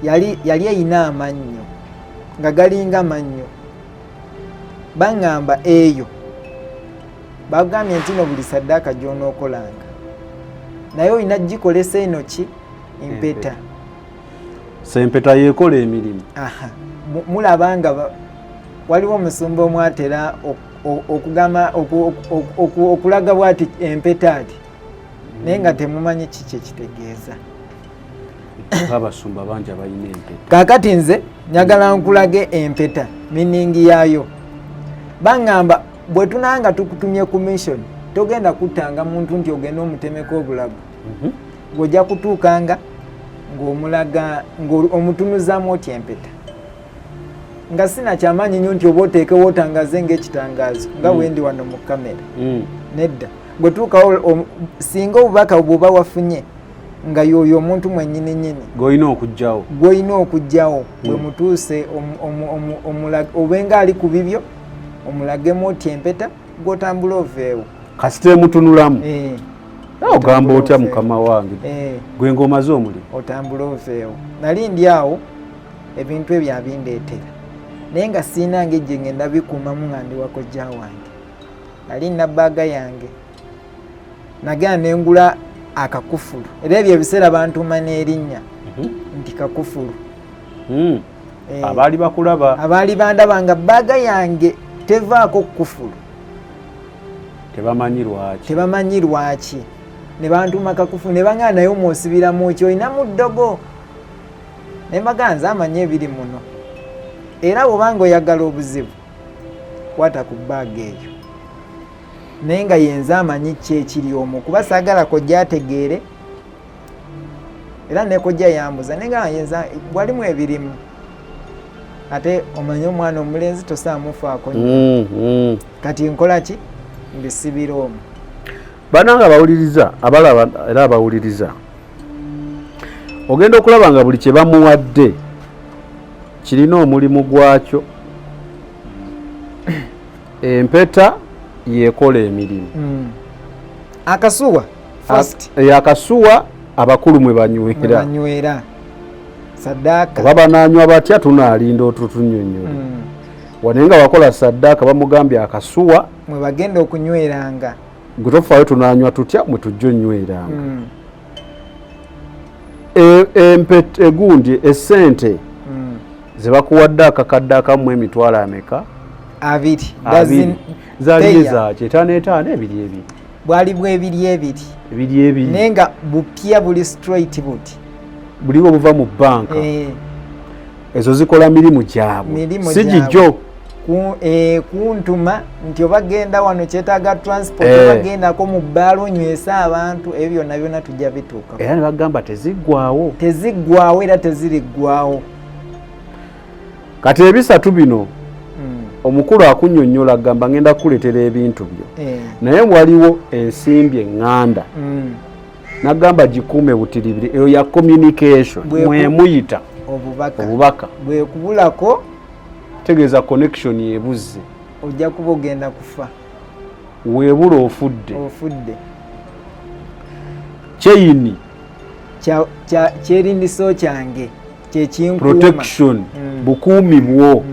Yali eyina amannyo nga galinga mannyo. Baŋŋamba eyo bagambye nti no buli saddaaka gy'onookolanga naye olina gikolesa eno ki empeta.
Sempeta yeekola emirimu.
Mulaba nga waliwo omusumba omwatera okugamba okulaga bwati empeta ati naye nga temumanyi kiki ekitegeeza.
Abasumba bangi abalina empeta.
Kaakati nze njagala nkulage empeta miningi yaayo. Baŋŋamba bwe tunanga tukutumye commission togenda kutanga muntu nti ogenda omutemeko obulago. Ng'ojja kutuukanga ng'omulaga ng'omutunuzaamu oti empeta. Nga sina kyamaanyi nnyo nti oba oteekewo otangaze ng'ekitangaazo nga bwendi wano mu kamera. Nedda gwe tuukawo singa obubaka bw'oba wafunye nga yoyo omuntu mwennyini gw'olina okuggyawo bwe mutuuse obenga ali ku bibyo omulagemu oti empeta gw'otambula oveewo.
Kasite mutunulamu. Ogamba otya mukama wange? Gwe ng'omaze omulimu
otambula oveewo. Nali ndi awo ebintu ebyo abindeetera naye nga siinanga ejje ngenda bikuumamu nga ndi wakojja wange. Nali nina bbaaga yange nagenda ne ngula akakufulu era ebyo ebiseera bantuuma n'erinnya nti kakufulu.
Abaali bakulaba
abaali bandaba nga bbaaga yange tevaako kufulu tebamanyi lwaki ne bantuuma kakufulu ne baŋŋamba naye omwosibiramu ki olina mu ddogo ne mbaga nze amanyi ebiri muno era bw'obanga oyagala obuzibu kwata ku bbaaga eyo naye nga yenze amanyi ki ekiri omwo kuba saagala kojja ategeere era ne kojja yambuza naye nga yenze walimu ebirimu ate omanye omwana omulenzi tosaamufaako nnyo. Kati nkola ki mbisibira omwo.
Bananga bawuliriza abalaba era abawuliriza ogenda okulaba nga buli kye bamuwadde kirina omulimu gwakyo. Empeta yeekola emirimu.
Akasuwa first.
Akasuwa abakulu mwe banywera.
Saddaaka
oba banaanywa batya tunaalinda otutunnyonnyole. Wane nga wakola saddaaka bamugambye akasuwa
mwe bagenda okunyweranga.
Gwe tofaayo tunaanywa tutya mwe tujja onnweranga. Empeta egundi essente ze bakuwadde akakadde akamu emitwalo ameka?
2.
Zaali zaaki 5 ebiri.
Bwali bw'ebiri ebiri. Naye nga bupya buli straight buti.
Buliwo buva mu banka. ezo zikola mirimu gyabwe si gijjo
kuntuma nti obagenda wano kyetaaga transport obagendako mu bbaala onywesa abantu ebyo byonna byonna tujja bituuka
era ne bagamba
teziggwaawo era teziriggwaawo
kati ebisatu bino omukulu akunnyonnyola agamba ngenda kukuleetera ebintu byo naye waliwo ensimbi eŋŋanda nagamba gikuume butiribiri eyo ya communication mwemuyita obubaka
bwekubulako
tegeeza connection yebuze
ojja kuba ogenda kufa
weebula ofudde kyeyini
kyerindiso kyange kyekinkuuma
protection bukuumi bwo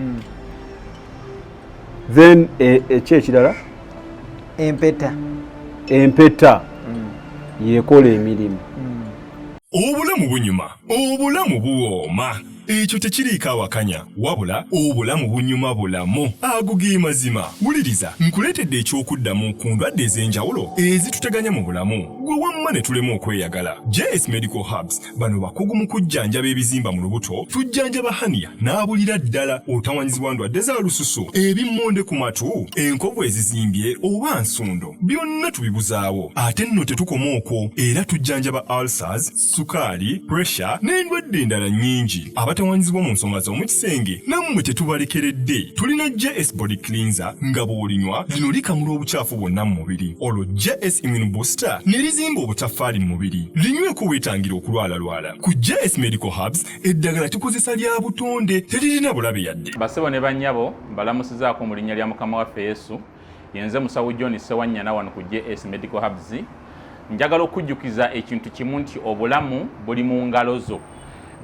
then ekyekirala empeta yekola emirimu
obulamu bunyuma obulamu buwooma ekyo tekiriiko awakanya wabula obulamu bunyuma bulamu agugi mazima wuliriza nkuleetedde ekyokuddamu ku ndwadde ez'enjawulo ezituteganya mu bulamu gwe wamma ne tulema okweyagala. JS Medical Hubs bano bakugu mu kujjanjaba ebizimba mu lubuto tujjanjaba hania n'abulira ddala otawanyizibwa ndwadde za lususu ebimmonde ku matu enkovu ezizimbye oba nsundo byonna tubibuzaawo ate nno tetukoma okwo era tujjanjaba ulcers sukaali pressure n'endwadde endala nnyingi abatawanyizibwa mu nsonga z'omukisenge nammwe tetubalekeredde tulina JS body cleanser nga bw'olinywa lino likamula obucaafu bwonna mu mubiri olwo JS immune booster ne lizimba obutafaali mu mubiri linyweko weetangira okulwalalwala ku JS Medical Hubs eddagala tukozesa lya butonde teririna bulabe yadde.
Basebo ne bannyabo mbalamusizaako mu linnya lya Mukama waffe Yesu yenze musawo John Sewanyana wano ku JS Medical Hubs. Njagala okujjukiza ekintu kimu nti obulamu buli mu ngalo zo.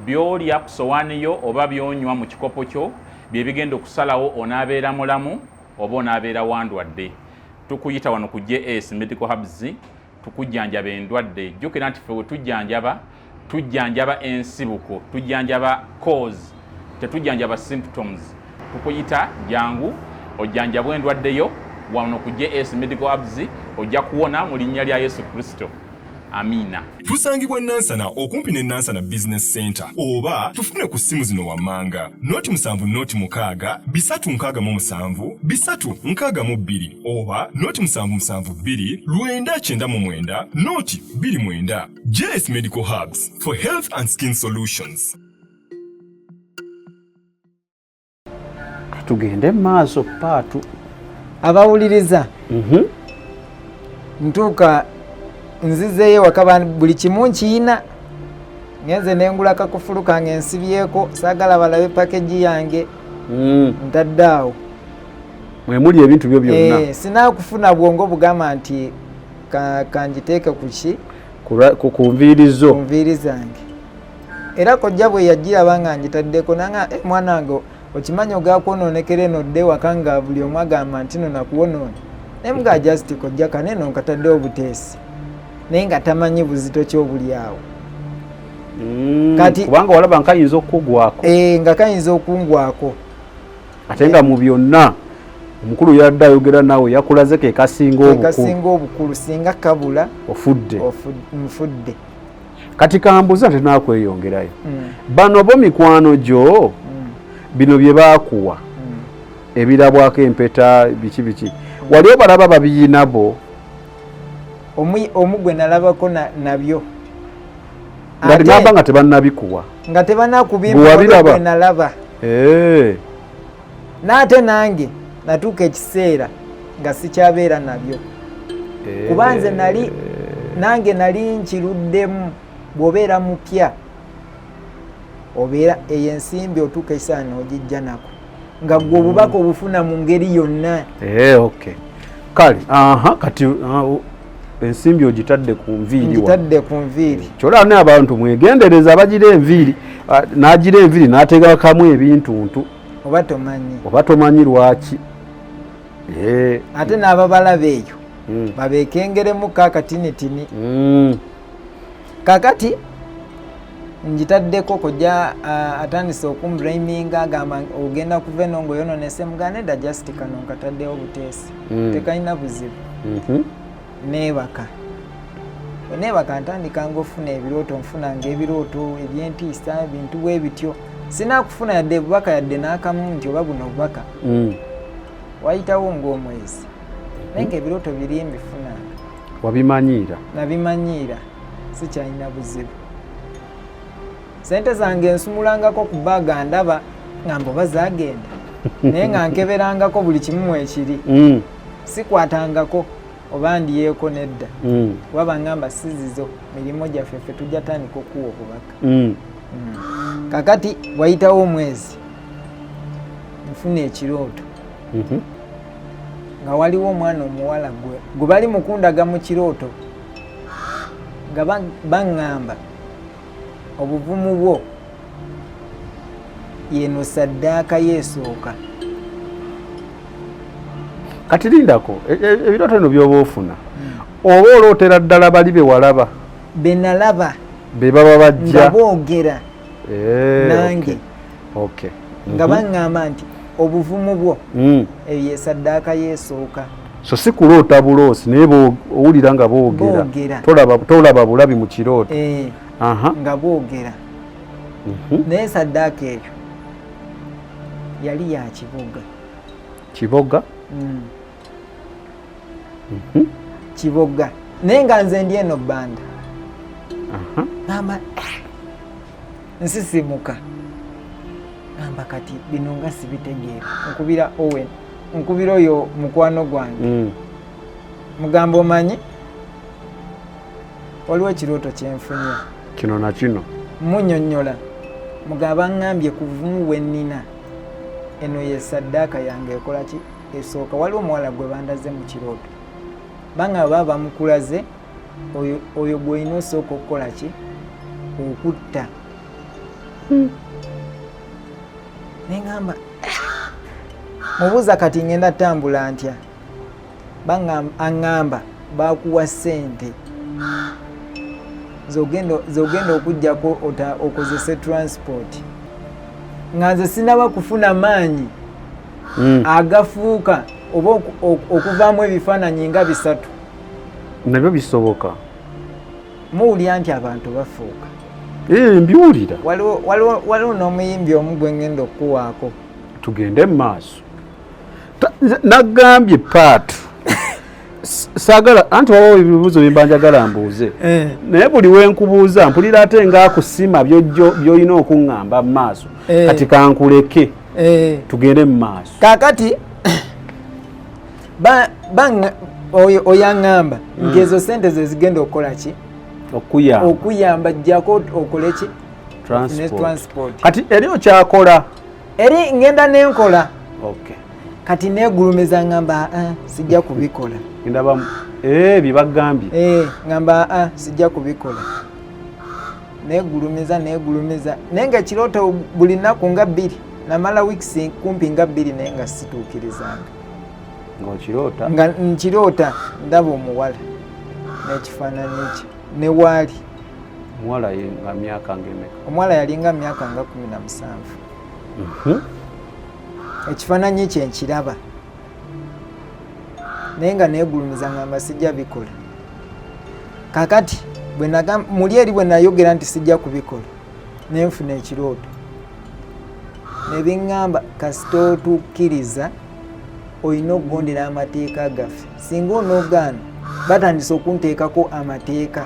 Byolya ku sowaani yo oba byonywa mu kikopo kyo bye bigenda okusalawo onaabeera mulamu oba onaabeera wandwadde. Tukuyita wano ku JS Medical Hubs tukujjanjaba endwadde. Jjukira nti ffe we tujjanjaba ensibuko, tujjanjaba cause, tetujjanjaba symptoms. Tukuyita jangu ojjanjabwa endwadde yo wano ku JS Medical Hubs ojja kuwona mu linnya lya Yesu Kristo. Amina.
Tusangibwa Nansana okumpi ne Nansana Business Center oba tufune ku simu zino wammanga noti 7 bisatu nkaaga mu 7 bisatu nkaaga mu 2 oba noti 772 999 noti 29. JS Medical Hubs for health and skin solutions.
Tugende maaso paatu
abawuliriza ntuuka nzizeeyo waka buli kimu nkiyina ngenze nengula kakufulu kange ensibyeko saagala balabe pakeji yange ntadde awo
mwemuli ebintu byo byonna
sinaakufuna bwongo bugamba nti kanjiteeke
ku nviiri
zange era kojja bwe yagiraba nga njitaddeko nanga mwana wange okimanyi ogakwonoonekera eno dde waka nga buli omu agamba nti no nakuwonoona naye mga just kojja kaneno nkataddewo buteesi naye nga tamanyi buzito kyobuli awo
kati kubanga walaba nkayinza okugwako
nga kayinza okungwako
ate nga mu byonna omukulu yadde ayogera nawe yakulaze kekasinga
obukulu singa kabula nfudde
kati kambuza tenakweyongerayo bano bo mikwano gyo bino bye baakuwa ebirabwako empeta biki wali obalaba babiyinabo
omu gwe nalabako nabyo
nagamba nga tebannabikuwa
nga tebannakubimwe nalaba n'ate nange natuuka ekiseera nga sikyabeera nabyo kuba nze nange nali nkiruddemu bw'obeera mupya obeera eyo ensimbi otuuka ekiseera n'ogijja nako nga gwe obubaka obufuna mu ngeri yonna
kale kati ensimbi ogitadde ku nviiri kyolaba naye abantu mwegendereza abagira enviiri n'agira enviiri n'ategakamu ebintuntu oba tomanyi lwaki
ate n'ababalaba eyo babeekengeremu kaakatinitini kakati njitaddeko kojja atandise okumbraminga agamba ogenda kuva eno ng'oyononese mugane dda just kano nkataddewo buteesi tekalina buzibu neebaka ntandika ng'ofuna ebirooto nfunanga ebirooto ebyentiisa bintu bwe bityo sinakufuna yadde bubaka yadde n'akamu nti oba buno bubaka wayitawo ng'omwezi naye ng'ebirooto biri mbifunanga
wabimanyiira
nabimanyiira sikyalina buzibu sente zange nsumulangako ku baaga ndaba ngamba oba zaagenda naye nga nkeberangako buli kimu mwekiri sikwatangako oba ndiyeeko nedda waba ngamba sizizo mirimu gyaffe ffe tujja tandika okuwa obubaka kakati wayitawo omwezi nfuna ekirooto nga waliwo omwana omuwala gwe bali mukundaga mu kirooto nga baŋŋamba obuvumu bwo yeno saddaaka yeesooka.
Kati lindako ebirooto bino by'oba ofuna oba olootera ddala bali be walaba
be nalaba
be baba bajja
nga boogera nange nga baŋŋamba nti obuvumu bwo eyo ye saddaaka yeesooka.
So si kuloota buloosi naye owulira nga boogera tolaba bulabi mu kirooto
nga boogera naye saddaaka eyo yali ya kiboga kiboga naye nga nze ndi eno bbanda ngamba nsisimuka ngamba kati bino nga sibitegeera nkubira Owen nkubira oyo mukwano gwange mugamba omanyi waliwo ekirooto kyenfunye
kino na kino
munnyonnyola mugamba ngambye ku buvumu bwe nnina eno ye saddaaka yange ekola ki esooka. Waliwo omuwala gwe bandaze mu kirooto banga baba bamukulaze oyo gw'olina osooka okukola ki okutta neŋŋamba mubuuza kati ngenda tambula ntya aŋŋamba bakuwa ssente zogenda okujjako okozese transport nga nze sinaba kufuna maanyi agafuuka oba okuvaamu ebifaananyi nga 3
nabyo bisoboka.
muwulira nti abantu bafuuka
mbiwulira
waliwo n'omuyimbi omu gwe ngenda okuwaako
tugende mu maaso nagambye paatu saagala anti wabawo ebibuuzo bimba njagala mbuuze naye buli wenkubuuza mpulira ate ngaakusima by'olina okuŋŋamba mu maaso kati kankuleke tugende mu maaso
kaakati oyaŋŋamba ngezo sente ze zigenda okukola ki okuyamba jjako okole ki transport.
Kati eri okyakola
eri ngenda nenkola kati negulumiza ngamba sijja kubikola
byebagambye
ngamba sijja kubikola negulumiza naye nga ekirooto buli nnaku nga 2 namala weeks kumpi nga 2 naye nga situukirizanga nga nkiroota ndaba omuwala n'ekifaananyi kye ne waali omuwala yalinga myaka nga 17 ekifaananyi kye nkiraba naye nga neegulumiza ngamba sijja bikola. Kakati muli eri bwe nayogera nti sijja kubikola nenfuna ekirooto nebiŋŋamba kasita otukkiriza olina okugondera amateeka gaffe. Singa onoogaana batandise okunteekako amateeka,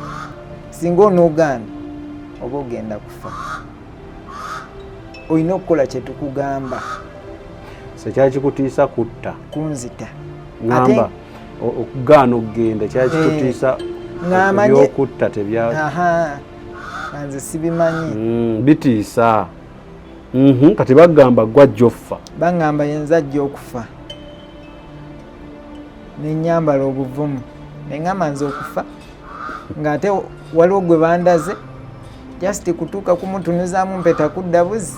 singa onoogaana oba ogenda kufa. Olina okukola kye tukugamba.
Kyali kikutiisa kutta
kunzita
ngamba okugaana okugenda kyali kikutiisa ebyokutta tebya
nze sibimanyi
bitiisa kati bagamba gwajja offa
baŋŋamba yenza ajja okufa nenyambala obuvumu neŋŋamba nze okufa ng'ate waliwo gwe bandaze just kutuuka kumutunuzaamu mpeta kudda buzi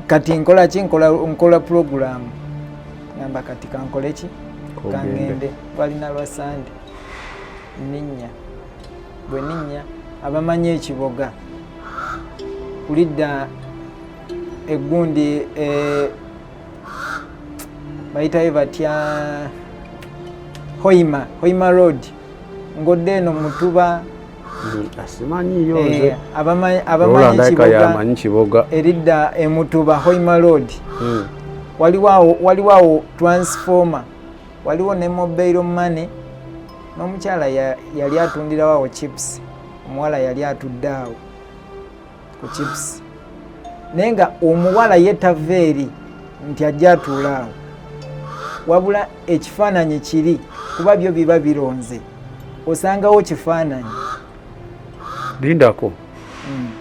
kati nkola ki nkola program ngamba kati kankole ki kangende twalina lwa Sande ninnya bwe ninnya abamanyi ekiboga kulidda egundi bayitayo batya Hoima road ngodde eno Mutuba
asimanyi yoze
abamanyi
kiboga
eridda emutuba Hoima Road waliwo transformer waliwo ne mobile money n'omukyala yali atundirawo chips omuwala yali atudde awo ku chips naye nga omuwala yetava eri nti ajja atuula awo wabula ekifaananyi kiri kuba byo biba bironze osangawo kifaananyi
lindako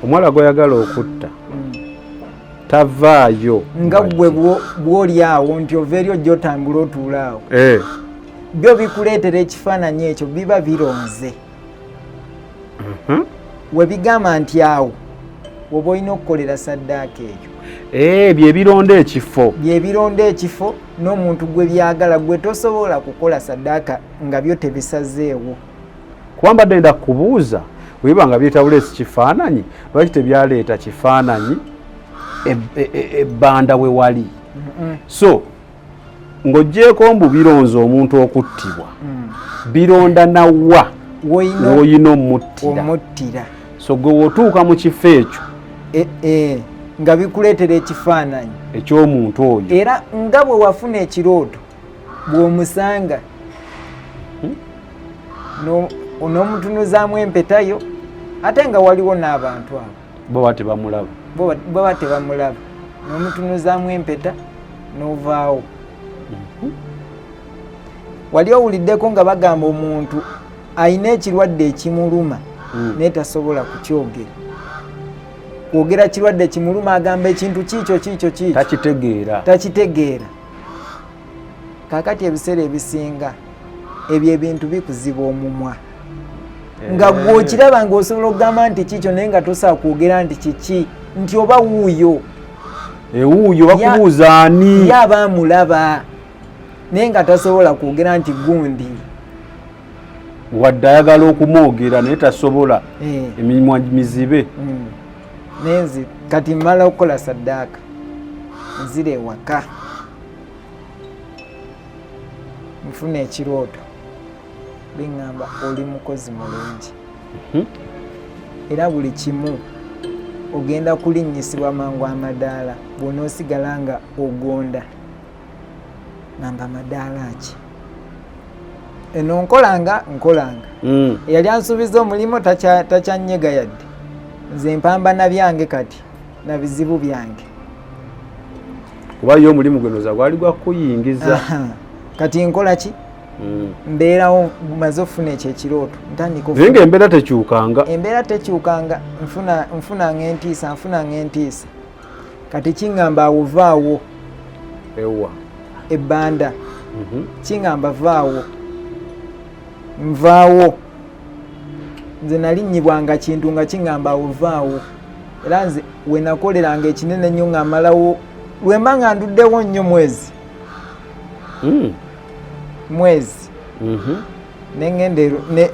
omuwala gw'oyagala okutta tavaayo
nga gwe bw'oli awo nti ova eri ojja otambula otuula awo byo bikuleetera ekifaananyi ekyo biba bironze we bigamba nti awo woba olina okukolera saddaaka eyo byebironda ekifo n'omuntu gwe byagala gwe tosobola kukola saddaaka nga byo tebisazeewo
kuba mbadde nda kubuuza webiba nga byetawuleesi kifaananyi lwaki tebyaleeta kifaananyi ebbanda we wali so ng'oggyeko mbu bironze omuntu okuttibwa bironda nawa woyina omuttira so gwe wotuuka mu kifo ekyo
nga bikuleetera ekifaananyi
eky'omuntu oyo
era nga bwe wafuna ekirooto bw'omusanga n'omutunuzaamu empetayo ate nga waliwo n'abantu abo
baba
tebamulaba n'omutunuzaamu empeta n'ovaawo wali owuliddeko nga bagamba omuntu alina ekirwadde ekimuluma naye tasobola kukyogera kwogera kirwadde kimuluma agamba ekintu kiikyo takitegeera kakati ebiseera ebisinga ebyo ebintu bikuziba omumwa nga gw'okiraba ng'osobola okugamba nti kiikyo naye nga tosobola kwogera nti kiki nti oba wuuyo
bakubuuza ani
ye aba amulaba naye nga tasobola kwogera nti gundi
wadde ayagala okumwogera naye tasobola emimwa mizibe
nenzi kati mmala okukola saddaaka nzira ewaka nfuna ekirooto liŋŋamba oli mukozi mulungi era buli kimu ogenda kulinnyisibwa mangu amadaala bw'onoosigala nga ogonda namba amadaala ki eno nkolanga eyali ansuubiza omulimu takyanyega yadde nze mpambana byange kati na bizibu byange
kuba yo omulimu gwenoza gwali gwakuyingiza
kati nkola ki mbeerawo maze okufuna ekyo ekirooto
naye nga embeera
tekyukanga nfuna ng'entiisa kati kiŋŋamba awo vaawo ebbanda kiŋŋamba vaawo nvaawo nze nalinnyibwanga kintu nga kiŋŋamba awo vaawo era nze we nakoleranga ekinene nnyo nga mmalawo lwemba nga nduddewo nnyo mwezi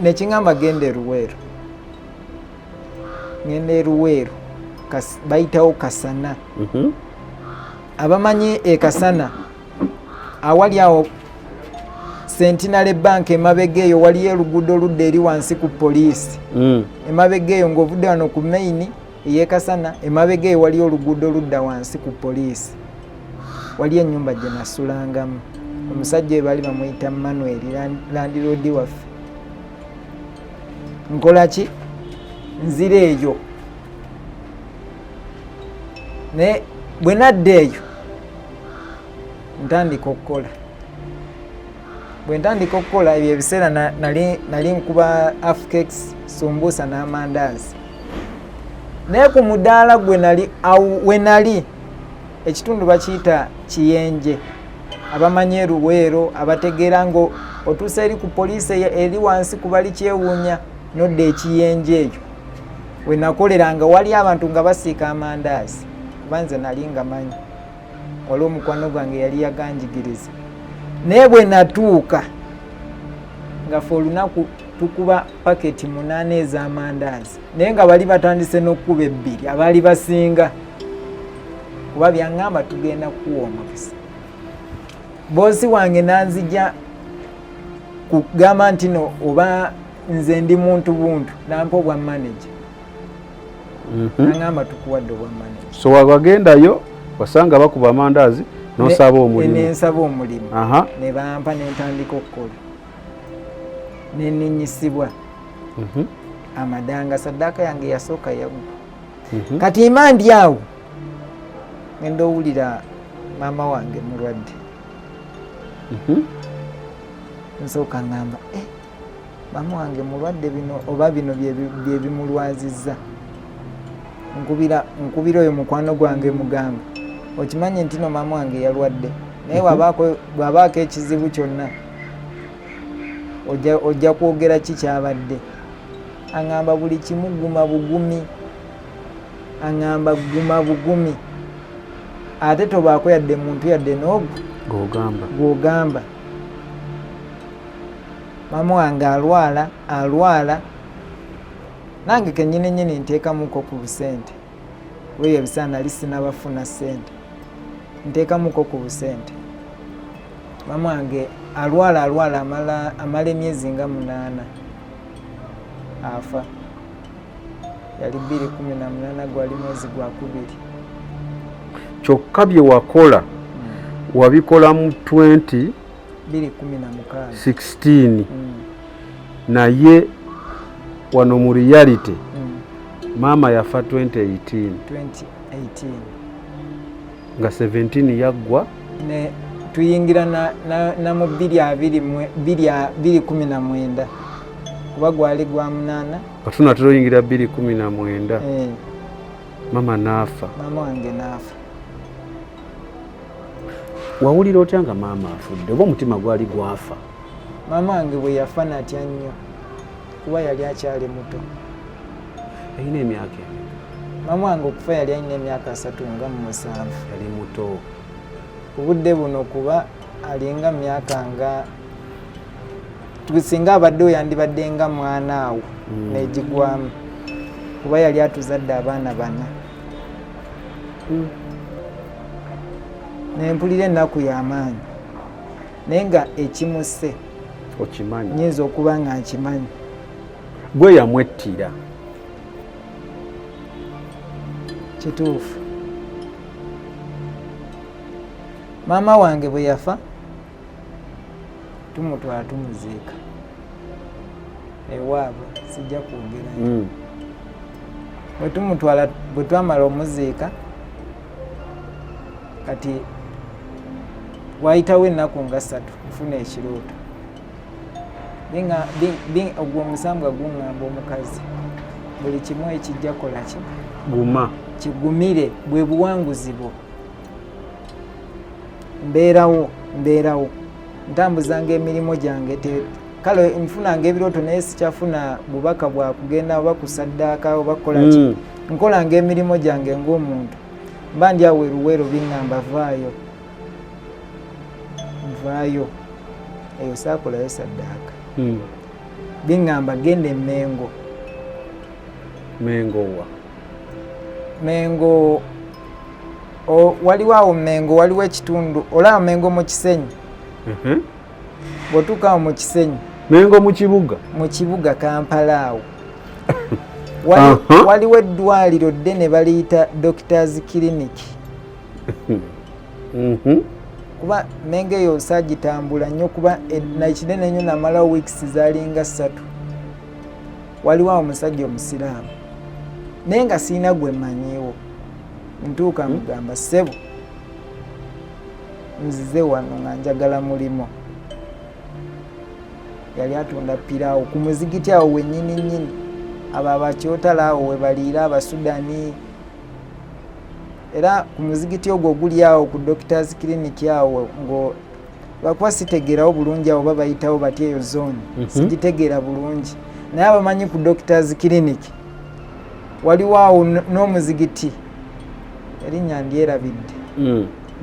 nekiŋŋamba genda eruweero bayitawo kasana abamanyi ekasana awali awo Sentinary Bank emabega eyo waliyo oluguudo oludda eri wansi ku poliisi emabega eyo ng'ovudde wano ku maini ey'ekasana emabega eyo waliyo oluguudo oludda wansi ku poliisi waliyo ennyumba gye nasulangamu omusajja we bali bamuyita Manuel landiroodi waffe nkola ki nzira eyo naye bwe nadda eyo ntandika okukola bwe ntandika okukola ebyo ebiseera nali nkuba afkex sumbusa n'amandaazi naye ku mudaala we nali ekitundu bakiyita kiyenje abamanyi eruweero abategeera ngo otuusa eri ku poliisi eri wansi ku bali kyewuunya nodda ekiyenje eyo we nakoleranga wali abantu nga basiika amandaazi kuba nze nali nga manyi wali omukwano gwange yali yaganjigiriza naye bwe natuuka nga fe olunaku tukuba paketi 8 ez'amandaazi naye nga bali batandise n'okkuba 2 abaali basinga kuba byaŋŋamba tugenda kuwa omukisa boosi wange nanzija kugamba nti no oba nze ndi muntu buntu nampa obwa manager. Nangamba tukuwadde obwa manager.
So wagagendayo wasanga bakuba amandazi n'osaba omulimu.
N'ensaba omulimu. Ne bampa ne ntandika okukola. Ne nninyisibwa. Amadanga saddaaka yange yasooka yagwa. Kati imandi awo ngenda owulira maama wange mulwadde. Nsooka ngamba maama wange mulwadde bino oba bino bye bimulwazizza. Nkubira oyo mukwano gwange mugamba okimanye nti no maama wange yalwadde naye bwabaako ekizibu kyonna ojja kwogera ki kyabadde. Aŋŋamba buli kimu guma bugumi. Aŋŋamba guma bugumi ate tobaako yadde muntu yadde n'ogwo gw'ogamba. Maama wange alwala nange kennyini nteekamuko ku busente weyo ebisaana nali sinabafuna ssente nteekamuko ku busente. Maama wange alwala amala emyezi nga 8 afa. Yali 2018 gwali mwezi gwa 2.
Kyokka bye wakola wabikola mu
2016
naye wano mu reality maama yafa 2018 nga 17 yaggwa
ne tuyingira na mu 2019 kuba gwali gwa 8
katuna tuyingira 2019 maama naafa.
Maama wange naafa.
Wawulira otya nga maama afudde oba omutima gwali gwafa?
Maama wange bwe yafa natya nnyo kuba yali akyali muto.
Alina emyaka?
Maama wange okufa yali alina emyaka 3 nga mu 7.
Yali muto.
Obudde buno kuba alinga myaka nga tusinga abadde yandibadde nga mwana awo n'egigwamu kuba yali atuzadde abaana 4. Nempulira ennaku y'amaanyi naye nga ekimuse
okimanyi
nyinza okuba nga nkimanyi.
Gwe yamwettira.
Kituufu. Maama wange bwe yafa tumutwala tumuziika ewaabwe sijja kwogerayo. Bwe twamala omuziika kati wayitawo ennaku nga 3 nfuna ekirooto ogwo omusambwa guŋŋamba omukazi buli kimu ekijja kola ki
guma
kigumire bwe buwanguzi bwo. Mbeerawo ntambuzanga emirimu gyange kale nfunanga ebirooto naye sikyafuna bubaka bwa kugenda oba kusaddaaka oba kukola ki. Nkolanga emirimu gyange ng'omuntu mba ndi awo eruweero biŋŋamba vaayo eyo saakolayo saddaaka. Biŋŋamba genda Mengo. Mengo waliwo awo Mengo waliwo ekitundu olaba Mengo mu Kisenyi. Bw'otuuka awo mu Kisenyi
Mengo mu
kibuga Kampala awo waliwo eddwaliro ddene baliyita Doctors Clinic. Kuba Mengo eyo saagitambula nnyo kuba nakinene nnyo namalawo weeks zaalinga 3. Waliwo awo omusajja omusiraamu naye nga siina gwe mmanyiiwo. Ntuuka mugamba ssebo nzize wano nga njagala mulimo. Yali atunda piraawo ku muzigiti awo wennyini abo abakyotala awo we baliira Abasudani. Era ku muzigiti ogwo oguli awo ku Doctors Clinic awo ngo lwakuba sitegeerawo bulungi awo babayitawo batya eyo zooni sigitegeera bulungi naye abamanyi ku Doctors Clinic waliwo awo n'omuzigiti erinnya ndyerabidde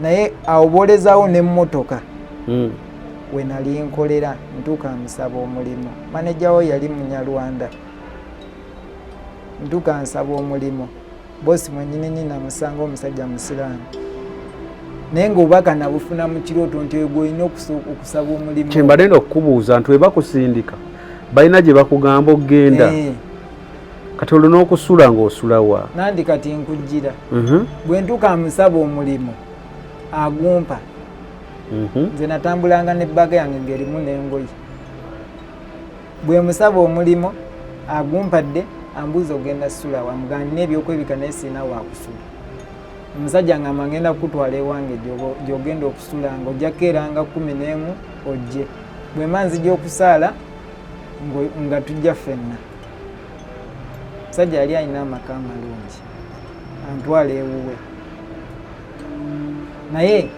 naye awo boolezaawo n'emmotoka we nali nkolera ntuuka nsaba omulimu. Manejawo yali Munyarwanda. Ntuuka nsaba omulimu boosi mwennyini namusanga omusajja musiraamu naye ng'obubaka nabufuna mu kirooto nti olina okusaba omulimu.
Kyembadde okukubuuza nti we bakusindika balina gye bakugamba okgenda kati olwo n'okusula ng'osulawa
nandi kati nkujjira bwe ntuuka amusaba omulimu agumpa nze natambulanga n'ebbaga yange ng'erimu n'engoye bwe musaba omulimu agumpadde ambuuza ogenda sulawa mugandi n'ebyokwebika naye siina waakusula omusajja ngamba ngenda kukutwala ewange gy'ogenda okusulanga ojja keeranga 11 ojje bwe manzi gy'okusaala nga tujja ffenna omusajja yali alina amaka amalungi antwala ewuwe naye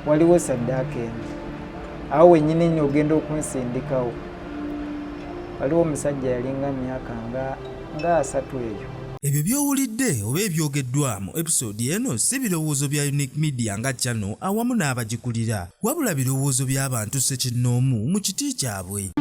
waliwo saddaaka eno awo wennyini nnyo ogenda okunsindikawo waliwo omusajja yalinga myaka nga 3 eyo.
Ebyo by'owulidde oba ebyogeddwamu episode eno si birowoozo bya Unique Media nga channel awamu n'abagikulira wabula birowoozo by'abantu ssekinnoomu mu kiti kyabwe.